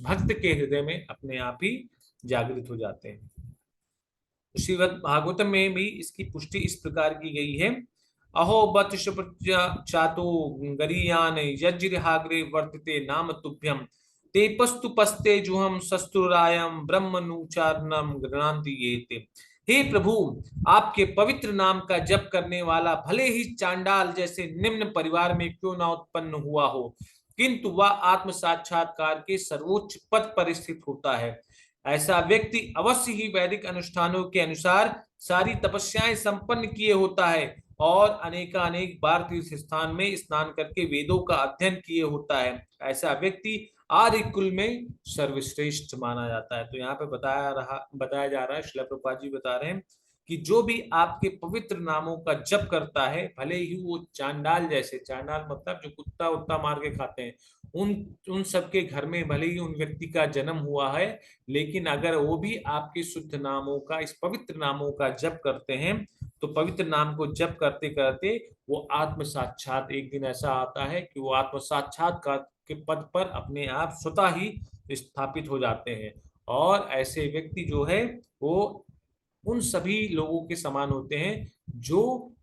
भक्त के हृदय में अपने आप ही जागृत हो जाते हैं। श्रीमद् भागवतम में भी इसकी पुष्टि इस प्रकार की गई है। अहो बत चातो गरीयान यज्ञहाग्रे वर्तते नाम तुभ्यम तेपस्तु पस्ते जुहम शस्त्रुरायम ब्रह्मनुचारणम गृणांति येते। हे प्रभु, आपके पवित्र नाम का जप करने वाला भले ही चांडाल जैसे निम्न परिवार में क्यों ना उत्पन्न हुआ हो, किंतु वह आत्म साक्षात्कार के सर्वोच्च पद पर स्थित होता है। ऐसा व्यक्ति अवश्य ही वैदिक अनुष्ठानों के अनुसार सारी तपस्याएं संपन्न किए होता है और अनेकानेक बार तीर्थ स्थान में स्नान करके वेदों का अध्ययन किए होता है। ऐसा व्यक्ति आर्य कुल में सर्वश्रेष्ठ माना जाता है। तो यहाँ पे बताया जा रहा है, श्रील प्रभुपाद जी बता रहे हैं कि जो भी आपके पवित्र नामों का जप करता है, भले ही वो चांडाल जैसे, चांडाल मतलब जो कुत्ता उत्ता मार के खाते हैं, उन उन सबके घर में भले ही उन व्यक्ति का जन्म हुआ है, लेकिन अगर वो भी आपके शुद्ध नामों का, इस पवित्र नामों का जप करते हैं, तो पवित्र नाम को जप करते करते वो आत्म साक्षात, एक दिन ऐसा आता है कि वो आत्म साक्षात्कार के पद पर अपने आप स्वतः ही स्थापित हो जाते हैं। और ऐसे व्यक्ति जो है वो उन सभी लोगों के समान होते हैं जो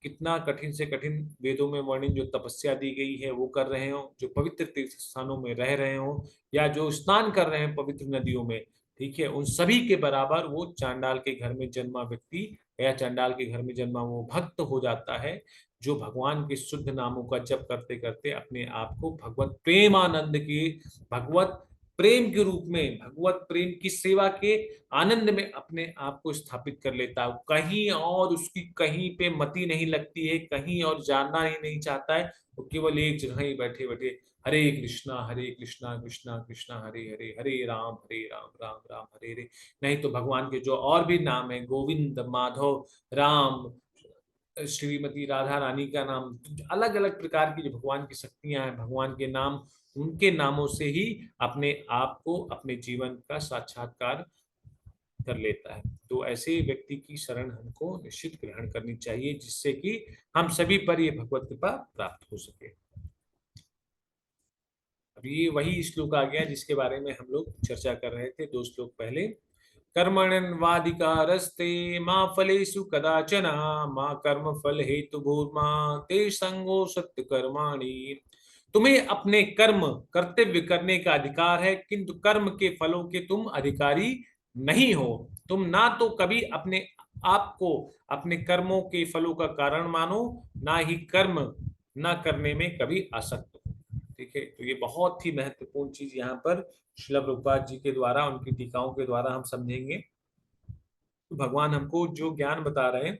कितना कठिन से कठिन वेदों में वर्णित जो तपस्या दी गई है वो कर रहे हो, जो पवित्र तीर्थ स्थानों में रह रहे हो, या जो स्नान कर रहे हैं पवित्र नदियों में, ठीक है, उन सभी के बराबर वो चांडाल के घर में जन्मा व्यक्ति या चांडाल के घर में जन्मा वो भक्त हो जाता है, जो भगवान के शुद्ध नामों का जप करते करते अपने आप को भगवत प्रेमानंद की, भगवत प्रेम के रूप में, भगवत प्रेम की सेवा के आनंद में अपने आप को स्थापित कर लेता है। कहीं और उसकी कहीं पे मति नहीं लगती है, कहीं और जानना ही नहीं चाहता है, वो केवल एक जगह ही बैठे बैठे हरे कृष्णा कृष्णा कृष्णा हरे हरे, हरे राम राम राम हरे हरे। नहीं तो भगवान के जो और भी नाम है, गोविंद, माधव, राम, श्रीमती राधा रानी का नाम, अलग अलग प्रकार की जो भगवान की शक्तियां हैं, भगवान के नाम, उनके नामों से ही अपने आप को, अपने जीवन का साक्षात्कार कर लेता है। तो ऐसे व्यक्ति की शरण हमको निश्चित ग्रहण करनी चाहिए, जिससे कि हम सभी पर ये भगवत कृपा प्राप्त हो सके। अब ये वही श्लोक आ गया जिसके बारे में हम लोग चर्चा कर रहे थे 2 श्लोक पहले। कर्मण्यवाधिकारस्ते माँ फलेषु कदाचन, माँ कर्म फल हेतु भूर्मा ते संगो सत्य कर्माणि। तुम्हें अपने कर्म कर्तव्य करने का अधिकार है, किंतु कर्म के फलों के तुम अधिकारी नहीं हो। तुम ना तो कभी अपने आप को अपने कर्मों के फलों का कारण मानो, ना ही कर्म ना करने में कभी आसक्त हो। ठीक है, तो ये बहुत ही महत्वपूर्ण चीज यहाँ पर श्रील प्रभुपाद जी के द्वारा, उनकी टीकाओं के द्वारा हम समझेंगे। तो भगवान हमको जो ज्ञान बता रहे हैं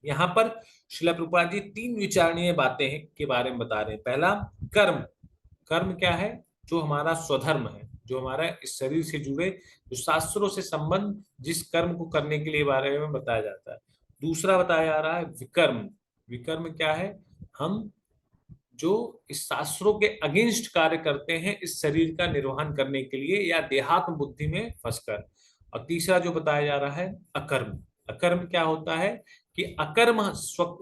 यहाँ पर, श्रील प्रभुपाद जी 3 विचारणीय बातें हैं के बारे में बता रहे हैं। पहला, कर्म। कर्म क्या है? जो हमारा स्वधर्म है, जो हमारा इस शरीर से जुड़े, जो शास्त्रों से संबंध, जिस कर्म को करने के लिए बारे में बताया जाता है। दूसरा बताया जा रहा है विकर्म। विकर्म क्या है? हम जो इस शास्त्रों के अगेंस्ट कार्य करते हैं इस शरीर का निर्वहन करने के लिए या देहात्म बुद्धि में फंसकर। और तीसरा जो बताया जा रहा है अकर्म। अकर्म क्या होता है कि अकर्म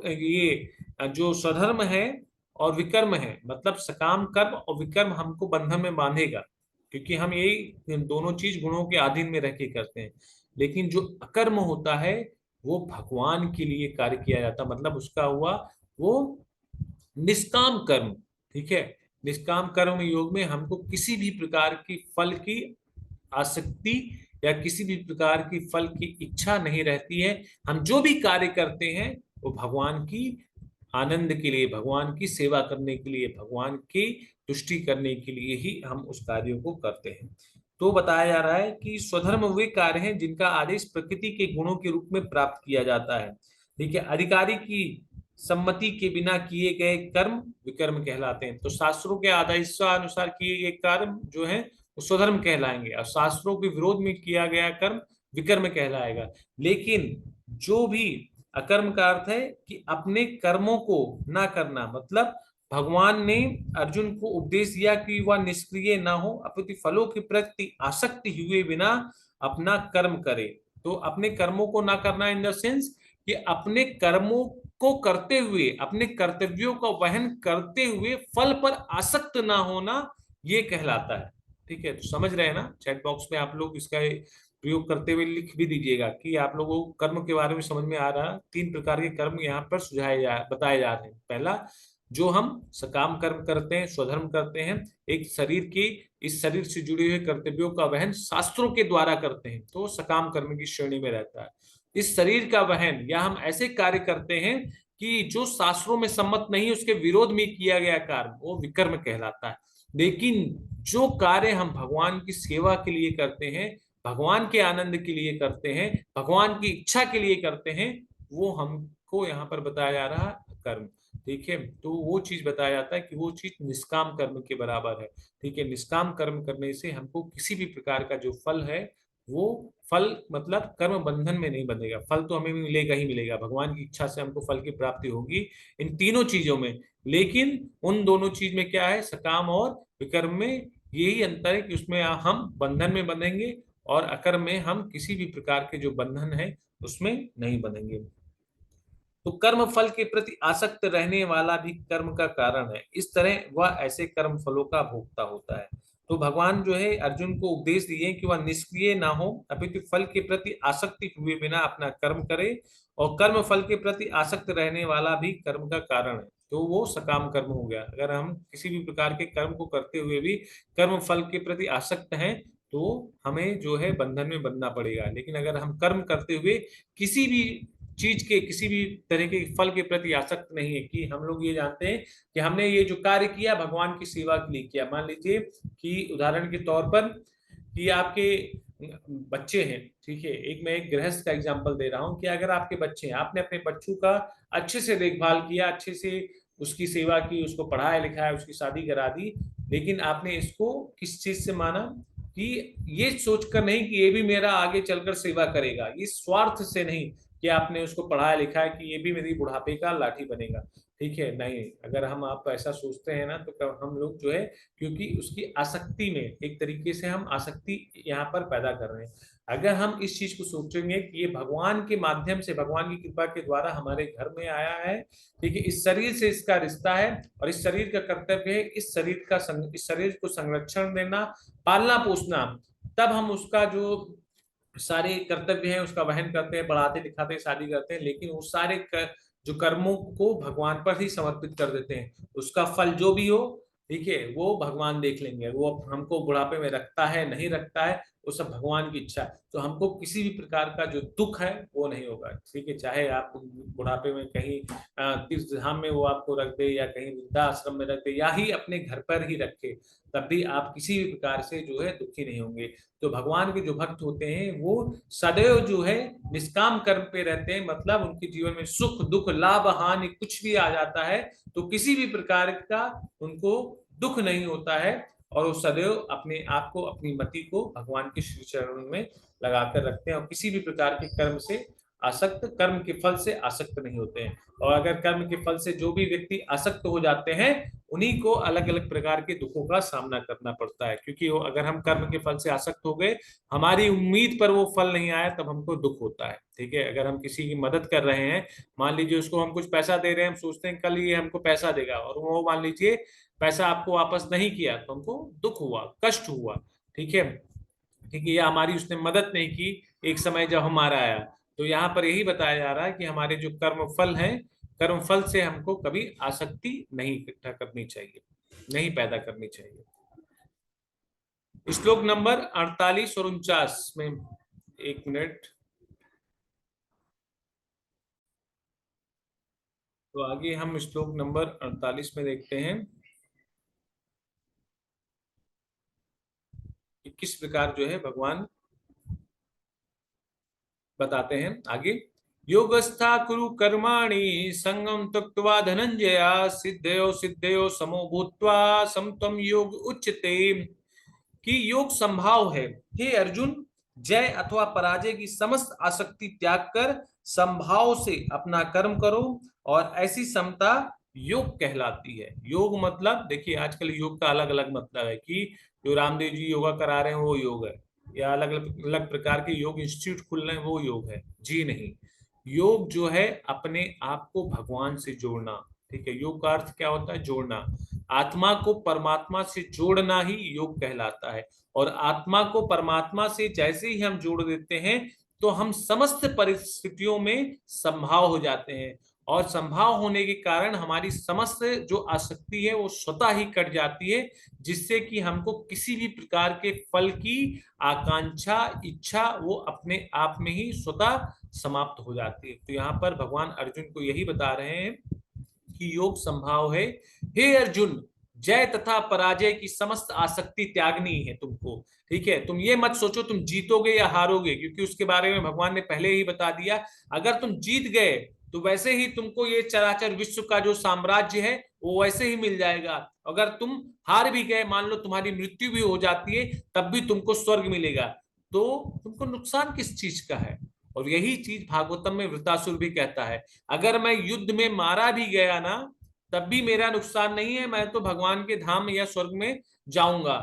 ये जो स्वधर्म है और विकर्म है, मतलब सकाम कर्म और विकर्म हमको बंधन में बांधेगा, क्योंकि हम यही दोनों चीज गुणों के अधीन में रह के करते हैं। लेकिन जो अकर्म होता है वो भगवान के लिए कार्य किया जाता, मतलब उसका हुआ वो निष्काम कर्म। ठीक है, निष्काम कर्म योग में हमको किसी भी प्रकार की फल की आसक्ति या किसी भी प्रकार की फल की इच्छा नहीं रहती है। हम जो भी कार्य करते हैं वो भगवान की आनंद के लिए, भगवान की सेवा करने के लिए, भगवान की तुष्टि करने के लिए ही हम उस कार्यों को करते हैं। तो बताया जा रहा है कि स्वधर्म वे कार्य हैं जिनका आदेश प्रकृति के गुणों के रूप में प्राप्त किया जाता है। ठीक है, अधिकारी की सम्मति के बिना किए गए कर्म विकर्म कहलाते हैं। तो शास्त्रों के आदेशानुसार किए गए कर्म जो है वो स्वधर्म कहलाएंगे, और शास्त्रों के विरोध में किया गया कर्म विकर्म कहलाएगा। लेकिन जो भी अकर्म का अर्थ है कि अपने कर्मों को ना करना, मतलब भगवान ने अर्जुन को उपदेश दिया कि वह निष्क्रिय ना हो, अपितु फलों के प्रति आसक्ति हुए बिना अपना कर्म करे। तो अपने कर्मों को ना करना इन द सेंस कि अपने कर्मों को करते हुए, अपने कर्तव्यों का वहन करते हुए फल पर आसक्त ना होना, ये कहलाता है। ठीक है, तो समझ रहे हैं ना। चैट बॉक्स में आप लोग इसका प्रयोग करते हुए लिख भी दीजिएगा कि आप लोगों को कर्म के बारे में समझ में आ रहा है। 3 प्रकार के कर्म यहाँ पर बताए जा रहे हैं। पहला, जो हम सकाम कर्म करते हैं, स्वधर्म करते हैं, एक शरीर की, इस शरीर से जुड़े हुए कर्तव्यों का वहन शास्त्रों के द्वारा करते हैं, तो सकाम कर्म की श्रेणी में रहता है। इस शरीर का वहन या हम ऐसे कार्य करते हैं कि जो शास्त्रों में सम्मत नहीं, उसके विरोध में किया गया कार्य, वो विकर्म कहलाता है। लेकिन जो कार्य हम भगवान की सेवा के लिए करते हैं, भगवान के आनंद के लिए करते हैं, भगवान की इच्छा के लिए करते हैं, वो हमको यहाँ पर बताया जा रहा है कर्म। ठीक है, तो वो चीज बताया जाता है कि वो चीज निष्काम कर्म के बराबर है। ठीक है, निष्काम कर्म करने से हमको किसी भी प्रकार का जो फल है, वो फल मतलब कर्म बंधन में नहीं बंधेगा। फल तो हमें मिलेगा ही मिलेगा, भगवान की इच्छा से हमको फल की प्राप्ति होगी इन तीनों चीजों में। लेकिन उन दोनों चीज में क्या है, सकाम और विकर्म में यही अंतर है कि उसमें हम बंधन में बंधेंगे और अकर्म में हम किसी भी प्रकार के जो बंधन है उसमें नहीं बंधेंगे। तो कर्म फल के प्रति आसक्त रहने वाला भी कर्म का कारण है, इस तरह वह ऐसे कर्म फलों का भोक्ता होता है। तो भगवान जो है अर्जुन को उपदेश दिए कि वह निष्क्रिय ना हो, अपितु फल के प्रति आसक्ति हुए बिना अपना कर्म करे, और कर्म फल के प्रति आसक्त रहने वाला भी कर्म का कारण है। तो वो सकाम कर्म हो गया। अगर हम किसी भी प्रकार के कर्म को करते हुए भी कर्म फल के प्रति आसक्त हैं, तो हमें जो है बंधन में बंधना पड़ेगा। लेकिन अगर हम कर्म करते हुए किसी भी चीज के, किसी भी तरह के फल के प्रति आसक्त नहीं है, कि हम लोग ये जानते हैं कि हमने ये जो कार्य किया भगवान की सेवा के लिए किया। मान लीजिए कि उदाहरण के तौर पर कि आपके बच्चे हैं, ठीक है, मैं एक गृहस्थ का एग्जांपल दे रहा हूं कि अगर आपके बच्चे हैं, आपने अपने बच्चों का अच्छे से देखभाल किया, अच्छे से उसकी सेवा की, उसको पढ़ाया लिखाया, उसकी शादी करा दी, लेकिन आपने इसको किस चीज से माना कि ये सोचकर नहीं कि ये भी मेरा आगे चलकर सेवा करेगा, ये स्वार्थ से नहीं कि आपने उसको पढ़ाया लिखा है कि ये भी मेरी बुढ़ापे का लाठी बनेगा। ठीक है, नहीं, अगर हम आप ऐसा सोचते हैं ना, तो हम लोग जो है, क्योंकि उसकी आसक्ति में एक तरीके से हम आसक्ति यहाँ पर पैदा कर रहे हैं। अगर हम इस चीज को सोचेंगे कि ये भगवान के माध्यम से, भगवान की कृपा के द्वारा हमारे घर में आया है, ठीक है, इस शरीर से इसका रिश्ता है और इस शरीर का कर्तव्य है इस शरीर को संरक्षण देना, पालना पोसना, तब हम उसका जो सारे कर्तव्य हैं उसका वहन करते हैं, पढ़ाते लिखाते शादी करते हैं, लेकिन वो सारे जो कर्मों को भगवान पर ही समर्पित कर देते हैं। उसका फल जो भी हो, ठीक है, वो भगवान देख लेंगे। वो हमको बुढ़ापे में रखता है नहीं रखता है, वो सब भगवान की इच्छा है। तो हमको किसी भी प्रकार का जो दुख है वो नहीं होगा। ठीक है, चाहे आप बुढ़ापे में कहीं तीर्थ धाम में वो आपको रख दे, या कहीं वृद्धाश्रम में रख दे, या ही अपने घर पर ही रखे, तब भी आप किसी भी प्रकार से जो है दुखी नहीं होंगे। तो भगवान के जो भक्त होते हैं वो सदैव जो है निष्काम कर्म पे रहते हैं, मतलब उनके जीवन में सुख दुख लाभ हानि कुछ भी आ जाता है तो किसी भी प्रकार का उनको दुख नहीं होता है, और वो सदैव अपने आप को, अपनी मति को भगवान के श्री चरणों में लगाकर रखते हैं, और किसी भी प्रकार के कर्म से आसक्त, कर्म के फल से आसक्त नहीं होते हैं। और अगर कर्म के फल से जो भी व्यक्ति आसक्त हो जाते हैं, उन्हीं को अलग अलग प्रकार के दुखों का सामना करना पड़ता है। क्योंकि अगर हम कर्म के फल से आसक्त हो गए, हमारी उम्मीद पर वो फल नहीं आया, तब हमको दुख होता है। ठीक है, अगर हम किसी की मदद कर रहे हैं, मान लीजिए उसको हम कुछ पैसा दे रहे हैं, हम सोचते हैं कल ये हमको पैसा देगा, और वो मान लीजिए पैसा आपको वापस नहीं किया, तो हमको दुख हुआ, कष्ट हुआ। ठीक है, ठीक है, ये हमारी उसने मदद नहीं की एक समय जब हमारा आया। तो यहाँ पर यही बताया जा रहा है कि हमारे जो कर्म फल हैं, कर्म फल से हमको कभी आसक्ति नहीं इकट्ठा करनी चाहिए। नहीं पैदा करनी चाहिए। श्लोक नंबर 48 और 49 में, एक मिनट। तो आगे हम श्लोक नंबर 48 में देखते हैं कि किस प्रकार जो है भगवान बताते हैं आगे। योगस्था कुरु कर्माणि संगम त्यक्त्वा धनंजया सिद्धयो सिद्धयो समो भूत्वा समत्वम योग उच्यते। कि योग संभाव है, हे अर्जुन, जय अथवा पराजय की समस्त आसक्ति त्याग कर संभाव से अपना कर्म करो, और ऐसी समता योग कहलाती है। योग मतलब देखिए, आजकल योग का अलग अलग मतलब है कि जो रामदेव जी योगा करा रहे हैं वो योग है, या अलग अलग अलग प्रकार के योग इंस्टीट्यूट खुल रहे हैं वो योग है। जी नहीं, योग जो है अपने आप को भगवान से जोड़ना। ठीक है, योग का अर्थ क्या होता है? जोड़ना। आत्मा को परमात्मा से जोड़ना ही योग कहलाता है। और आत्मा को परमात्मा से जैसे ही हम जोड़ देते हैं तो हम समस्त परिस्थितियों में संभाव हो जाते हैं, और संभाव होने के कारण हमारी समस्त जो आसक्ति है वो स्वतः ही कट जाती है, जिससे कि हमको किसी भी प्रकार के फल की आकांक्षा, इच्छा वो अपने आप में ही स्वतः समाप्त हो जाती है। तो यहाँ पर भगवान अर्जुन को यही बता रहे हैं कि योग संभाव है। हे अर्जुन, जय तथा पराजय की समस्त आसक्ति त्यागनी है तुमको। ठीक है, तुम ये मत सोचो तुम जीतोगे या हारोगे, क्योंकि उसके बारे में भगवान ने पहले ही बता दिया। अगर तुम जीत गए तो वैसे ही तुमको ये चराचर विश्व का जो साम्राज्य है वो वैसे ही मिल जाएगा। अगर तुम हार भी गए, मान लो तुम्हारी मृत्यु भी हो जाती है, तब भी तुमको स्वर्ग मिलेगा। तो तुमको नुकसान किस चीज का है? और यही चीज भागवतम में वृतासुर भी कहता है, अगर मैं युद्ध में मारा भी गया ना, तब भी मेरा नुकसान नहीं है, मैं तो भगवान के धाम या स्वर्ग में जाऊंगा।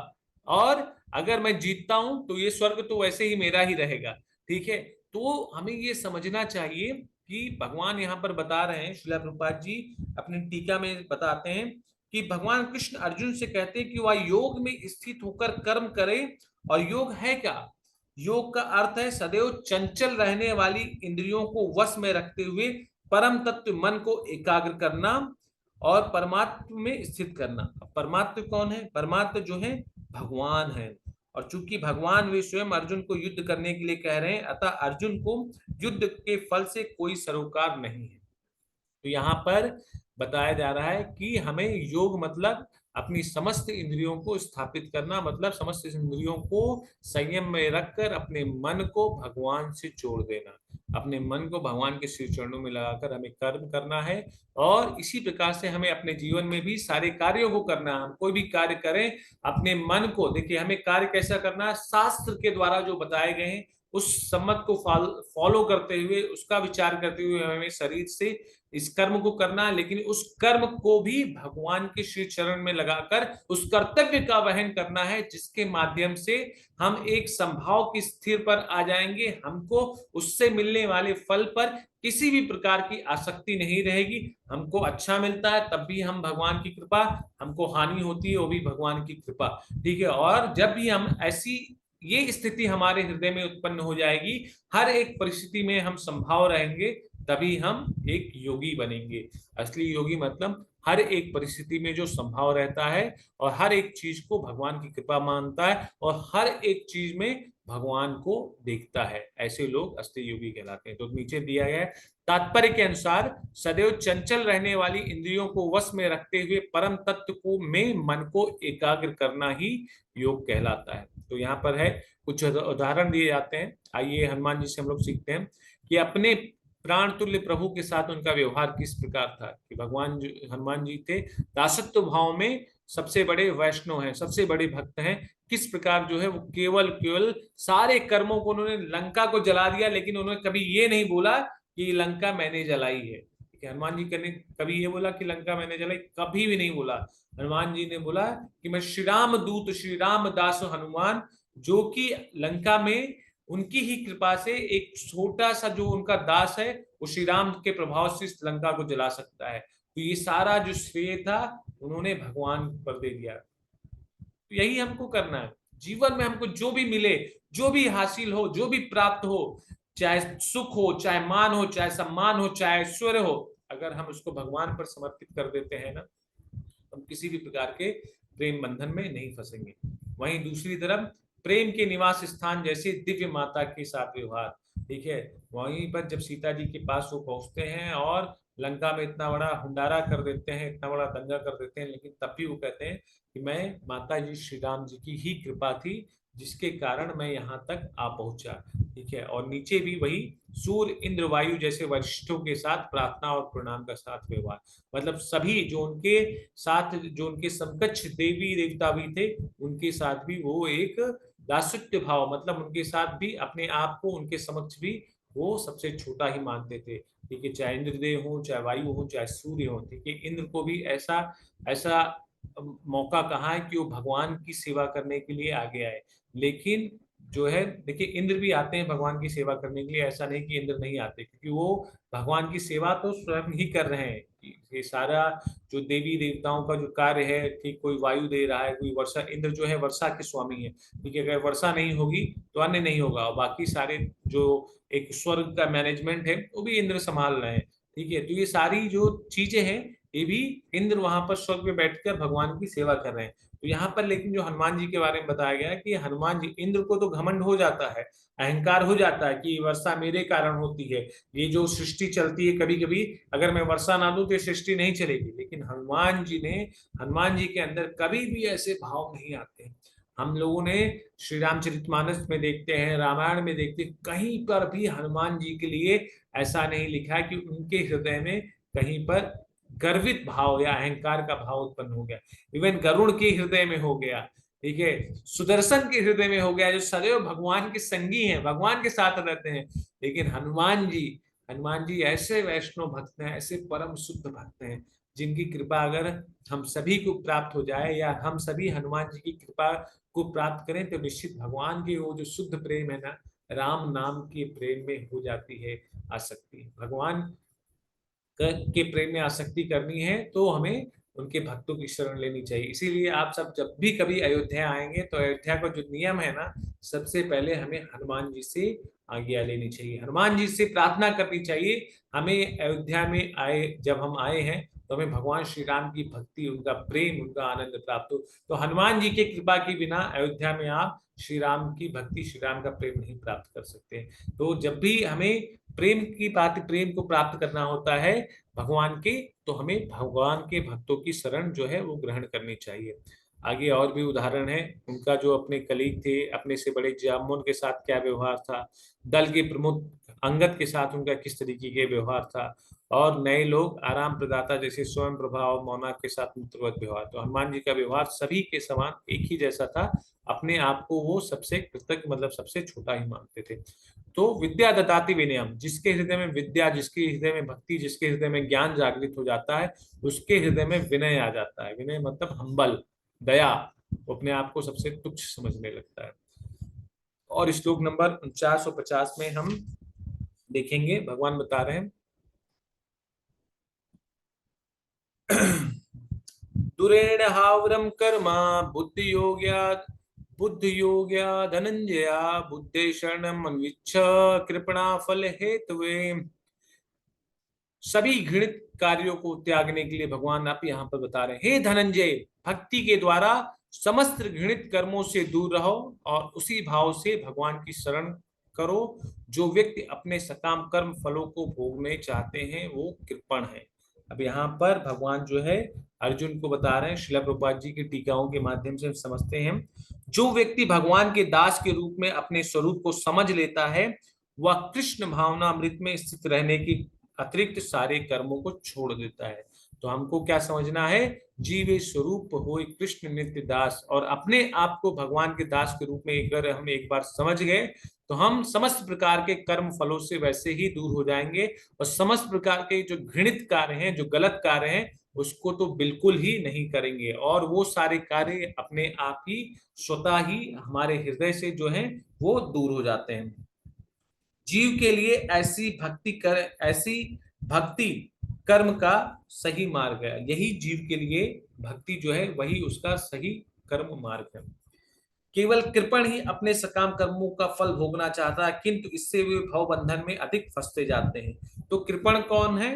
और अगर मैं जीतता हूं तो ये स्वर्ग तो वैसे ही मेरा ही रहेगा। ठीक है, तो हमें ये समझना चाहिए कि भगवान यहाँ पर बता रहे हैं, श्रील प्रभुपाद जी अपनी टीका में बताते हैं कि भगवान कृष्ण अर्जुन से कहते हैं कि वह योग में स्थित होकर कर्म करे। और योग है क्या? योग का अर्थ है सदैव चंचल रहने वाली इंद्रियों को वश में रखते हुए परम तत्व मन को एकाग्र करना और परमात्मा में स्थित करना। परमात्मा कौन है? परमात्मा जो है भगवान है। और चूंकि भगवान वे स्वयं अर्जुन को युद्ध करने के लिए कह रहे हैं, अतः अर्जुन को युद्ध के फल से कोई सरोकार नहीं है। तो यहाँ पर बताया जा रहा है कि हमें योग मतलब अपनी समस्त इंद्रियों को स्थापित करना, मतलब समस्त इंद्रियों को संयम में रखकर अपने मन को भगवान से जोड़ देना। अपने मन को भगवान के श्री चरणों में लगाकर हमें कर्म करना है। और इसी प्रकार से हमें अपने जीवन में भी सारे कार्यों को करना है। हम कोई भी कार्य करें, अपने मन को देखिए, हमें कार्य कैसा करना है, शास्त्र के द्वारा जो बताए गए हैं उस सम्मत को फॉलो करते हुए, उसका विचार करते हुए हमें शरीर से इस कर्म को करना है। लेकिन उस कर्म को भी भगवान के श्री चरण में लगाकर उस कर्तव्य का वहन करना है, जिसके माध्यम से हम एक संभाव की स्थिर पर आ जाएंगे। हमको उससे मिलने वाले फल पर किसी भी प्रकार की आसक्ति नहीं रहेगी। हमको अच्छा मिलता है तब भी हम भगवान की कृपा, हमको हानि होती है वो भी भगवान की कृपा। ठीक है, और जब भी हम ऐसी ये स्थिति हमारे हृदय में उत्पन्न हो जाएगी, हर एक परिस्थिति में हम संभाव रहेंगे, तभी हम एक योगी बनेंगे। असली योगी मतलब हर एक परिस्थिति में जो संभाव रहता है और हर एक चीज को भगवान की कृपा मानता है और हर एक चीज में भगवान को देखता है, ऐसे लोग असली योगी कहलाते हैं। तो नीचे दिया गया है, तात्पर्य के अनुसार सदैव चंचल रहने वाली इंद्रियों को वश में रखते हुए परम तत्व को में मन को एकाग्र करना ही योग कहलाता है। तो यहाँ पर है, कुछ उदाहरण दिए जाते हैं। आइए हनुमान जी से हम लोग सीखते हैं कि अपने प्राण तुल्य प्रभु के साथ उनका व्यवहार किस प्रकार था। कि भगवान हनुमान जी थे दासत्व भाव में सबसे बड़े वैष्णव हैं, सबसे बड़े भक्त हैं। किस प्रकार जो है वो केवल केवल सारे कर्मों को, उन्होंने लंका को जला दिया लेकिन उन्होंने कभी ये नहीं बोला कि लंका मैंने जलाई है। हनुमान जी ने कभी ये बोला कि लंका मैंने जलाई? कभी भी नहीं बोला। हनुमान जी ने बोला कि मैं श्री राम दूत श्री राम दास हनुमान, जो कि लंका में उनकी ही कृपा से एक छोटा सा जो उनका दास है वो श्री राम के प्रभाव से इस लंका को जला सकता है। तो ये सारा जो श्रेय था उन्होंने भगवान पर दे दिया। तो यही हमको करना है जीवन में। हमको जो भी मिले, जो भी हासिल हो, जो भी प्राप्त हो, चाहे सुख हो, चाहे मान हो, चाहे सम्मान हो, चाहे ऐश्वर्य हो, अगर हम उसको भगवान पर समर्पित कर देते हैं ना, हम किसी भी प्रकार के प्रेम बंधन में नहीं फंसेंगे। वहीं दूसरी तरफ प्रेम के निवास स्थान जैसे दिव्य माता के साथ व्यवहार, ठीक है, वहीं पर जब सीता जी के पास वो पहुंचते हैं और लंका में इतना बड़ा हुंडारा कर देते हैं, इतना बड़ा दंगा कर देते हैं, लेकिन तब भी वो कहते हैं कि मैं माता जी श्री राम जी की ही कृपा थी जिसके कारण मैं यहाँ तक आ पहुंचा, ठीक है। और नीचे भी वही सूर्य इंद्र वायु जैसे वरिष्ठों के साथ प्रार्थना और प्रणाम का साथ व्यवहार, मतलब सभी जो उनके साथ, जो उनके समकक्ष देवी देवता भी थे, उनके साथ भी वो एक दासत्य भाव, मतलब उनके साथ भी अपने आप को उनके समक्ष भी वो सबसे छोटा ही मानते थे, ठीक है। चाहे इंद्रदेव हो, चाहे वायु हो, चाहे सूर्य हो, ठीक है। इंद्र को भी ऐसा ऐसा मौका कहाँ है कि वो भगवान की सेवा करने के लिए आगे आए, लेकिन जो है देखिए इंद्र भी आते हैं भगवान की सेवा करने के लिए, ऐसा नहीं कि इंद्र नहीं आते, क्योंकि वो भगवान की सेवा तो स्वयं ही कर रहे हैं। ये सारा जो देवी देवताओं का जो कार्य है, ठीक, कोई वायु दे रहा है, कोई वर्षा, इंद्र जो है वर्षा के स्वामी है, ठीक है। अगर वर्षा नहीं होगी तो अन्न नहीं होगा, और बाकी सारे जो एक स्वर्ग का मैनेजमेंट है वो भी इंद्र संभाल रहे हैं, ठीक है। तो ये सारी जो चीजें हैं ये भी इंद्र वहां पर स्वर्ग में बैठकर भगवान की सेवा कर रहे हैं। तो यहाँ पर लेकिन जो हनुमान जी के बारे में बताया गया है कि हनुमान जी, इंद्र को तो घमंड हो जाता है, अहंकार हो जाता है कि वर्षा मेरे कारण होती है, ये जो सृष्टि चलती है कभी कभी अगर मैं वर्षा ना दूं तो सृष्टि नहीं चलेगी, लेकिन हनुमान जी के अंदर कभी भी ऐसे भाव नहीं आते। हम लोगों ने श्री रामचरितमानस में देखते हैं, रामायण में देखते हैं, कहीं पर भी हनुमान जी के लिए ऐसा नहीं लिखा है कि उनके हृदय में कहीं पर गर्वित भाव या अहंकार का भाव उत्पन्न हो गया। इवन गरुड़ के हृदय में हो गया, ठीक है, सुदर्शन के हृदय में हो गया, जो सदैव भगवान के संगी हैं, भगवान के साथ रहते हैं। लेकिन हनुमान जी ऐसे वैष्णव भक्त हैं, ऐसे परम शुद्ध भक्त हैं, जिनकी कृपा अगर हम सभी को प्राप्त हो जाए, या हम सभी हनुमान जी की कृपा को प्राप्त करें, तो निश्चित भगवान की वो जो शुद्ध प्रेम है ना, राम नाम के प्रेम में हो जाती है आसक्ति। भगवान के प्रेम में आसक्ति करनी है तो हमें उनके भक्तों की शरण लेनी चाहिए। इसीलिए आप सब जब भी कभी अयोध्या आएंगे तो अयोध्या का जो नियम है ना, सबसे पहले हमें हनुमान जी से आज्ञा लेनी चाहिए, हनुमान जी से प्रार्थना करनी चाहिए। हमें अयोध्या में आए, जब हम आए हैं तो हमें भगवान श्री राम की भक्ति, उनका प्रेम, उनका आनंद प्राप्त हो। तो हनुमान जी की कृपा के बिना अयोध्या में आप श्री राम की भक्ति, श्री राम का प्रेम नहीं प्राप्त कर सकते। तो जब भी हमें प्रेम की बात, प्रेम को प्राप्त करना होता है भगवान के, तो हमें भगवान के भक्तों की शरण जो है वो ग्रहण करनी चाहिए। आगे और भी उदाहरण है, उनका जो अपने कलीग थे, अपने से बड़े जामुन के साथ क्या व्यवहार था, दल के प्रमुख अंगद के साथ उनका किस तरीके के व्यवहार था, और नए लोग आराम प्रदाता जैसे स्वयं प्रभा और मौना के साथ मित्रवत व्यवहार। तो हनुमान जी का व्यवहार सभी के समान एक ही जैसा था, अपने आप को वो सबसे कृतज्ञ, मतलब सबसे छोटा ही मानते थे। तो विद्या ददाति विनयम, जिसके हृदय में विद्या, जिसके हृदय में भक्ति, जिसके हृदय में ज्ञान जागृत हो जाता है, उसके हृदय में विनय आ जाता है। विनय मतलब हम्बल, दया, वो अपने आप को सबसे तुच्छ समझने लगता है। और श्लोक नंबर 4950 में हम देखेंगे, भगवान बता रहे हैं दुरेण हावरम कर्म बुद्धि योग्या धनंजया बुद्धि शरणम अन्विच्छ कृपणा फल हेतुवे। सभी घृणित कार्यों को त्यागने के लिए भगवान आप यहाँ पर बता रहे हैं, हे धनंजय, भक्ति के द्वारा समस्त घृणित कर्मों से दूर रहो और उसी भाव से भगवान की शरण करो। जो व्यक्ति अपने सकाम कर्म फलों को भोगने चाहते हैं वो कृपण है। अब यहाँ पर भगवान जो है अर्जुन को बता रहे हैं, श्रील प्रभुपाद जी की टीकाओं के माध्यम से हम समझते हैं, जो व्यक्ति भगवान के दास के रूप में अपने स्वरूप को समझ लेता है, वह कृष्ण भावना अमृत में स्थित रहने की अतिरिक्त सारे कर्मों को छोड़ देता है। तो हमको क्या समझना है, जीवे स्वरूप हो कृष्ण नित्य दास, और अपने आप को भगवान के दास के रूप में अगर हम एक बार समझ गए तो हम समस्त प्रकार के कर्म फलों से वैसे ही दूर हो जाएंगे, और समस्त प्रकार के जो घृणित कार्य हैं, जो गलत कार्य हैं, उसको तो बिल्कुल ही नहीं करेंगे, और वो सारे कार्य अपने आप ही स्वतः ही हमारे हृदय से जो है वो दूर हो जाते हैं। जीव के लिए ऐसी भक्ति कर्म का सही मार्ग है। यही जीव के लिए भक्ति जो है वही उसका सही कर्म मार्ग है। केवल कृपण ही अपने सकाम कर्मों का फल भोगना चाहता है, किंतु इससे वे भव बंधन में अधिक फंसते जाते हैं। तो कृपण कौन है,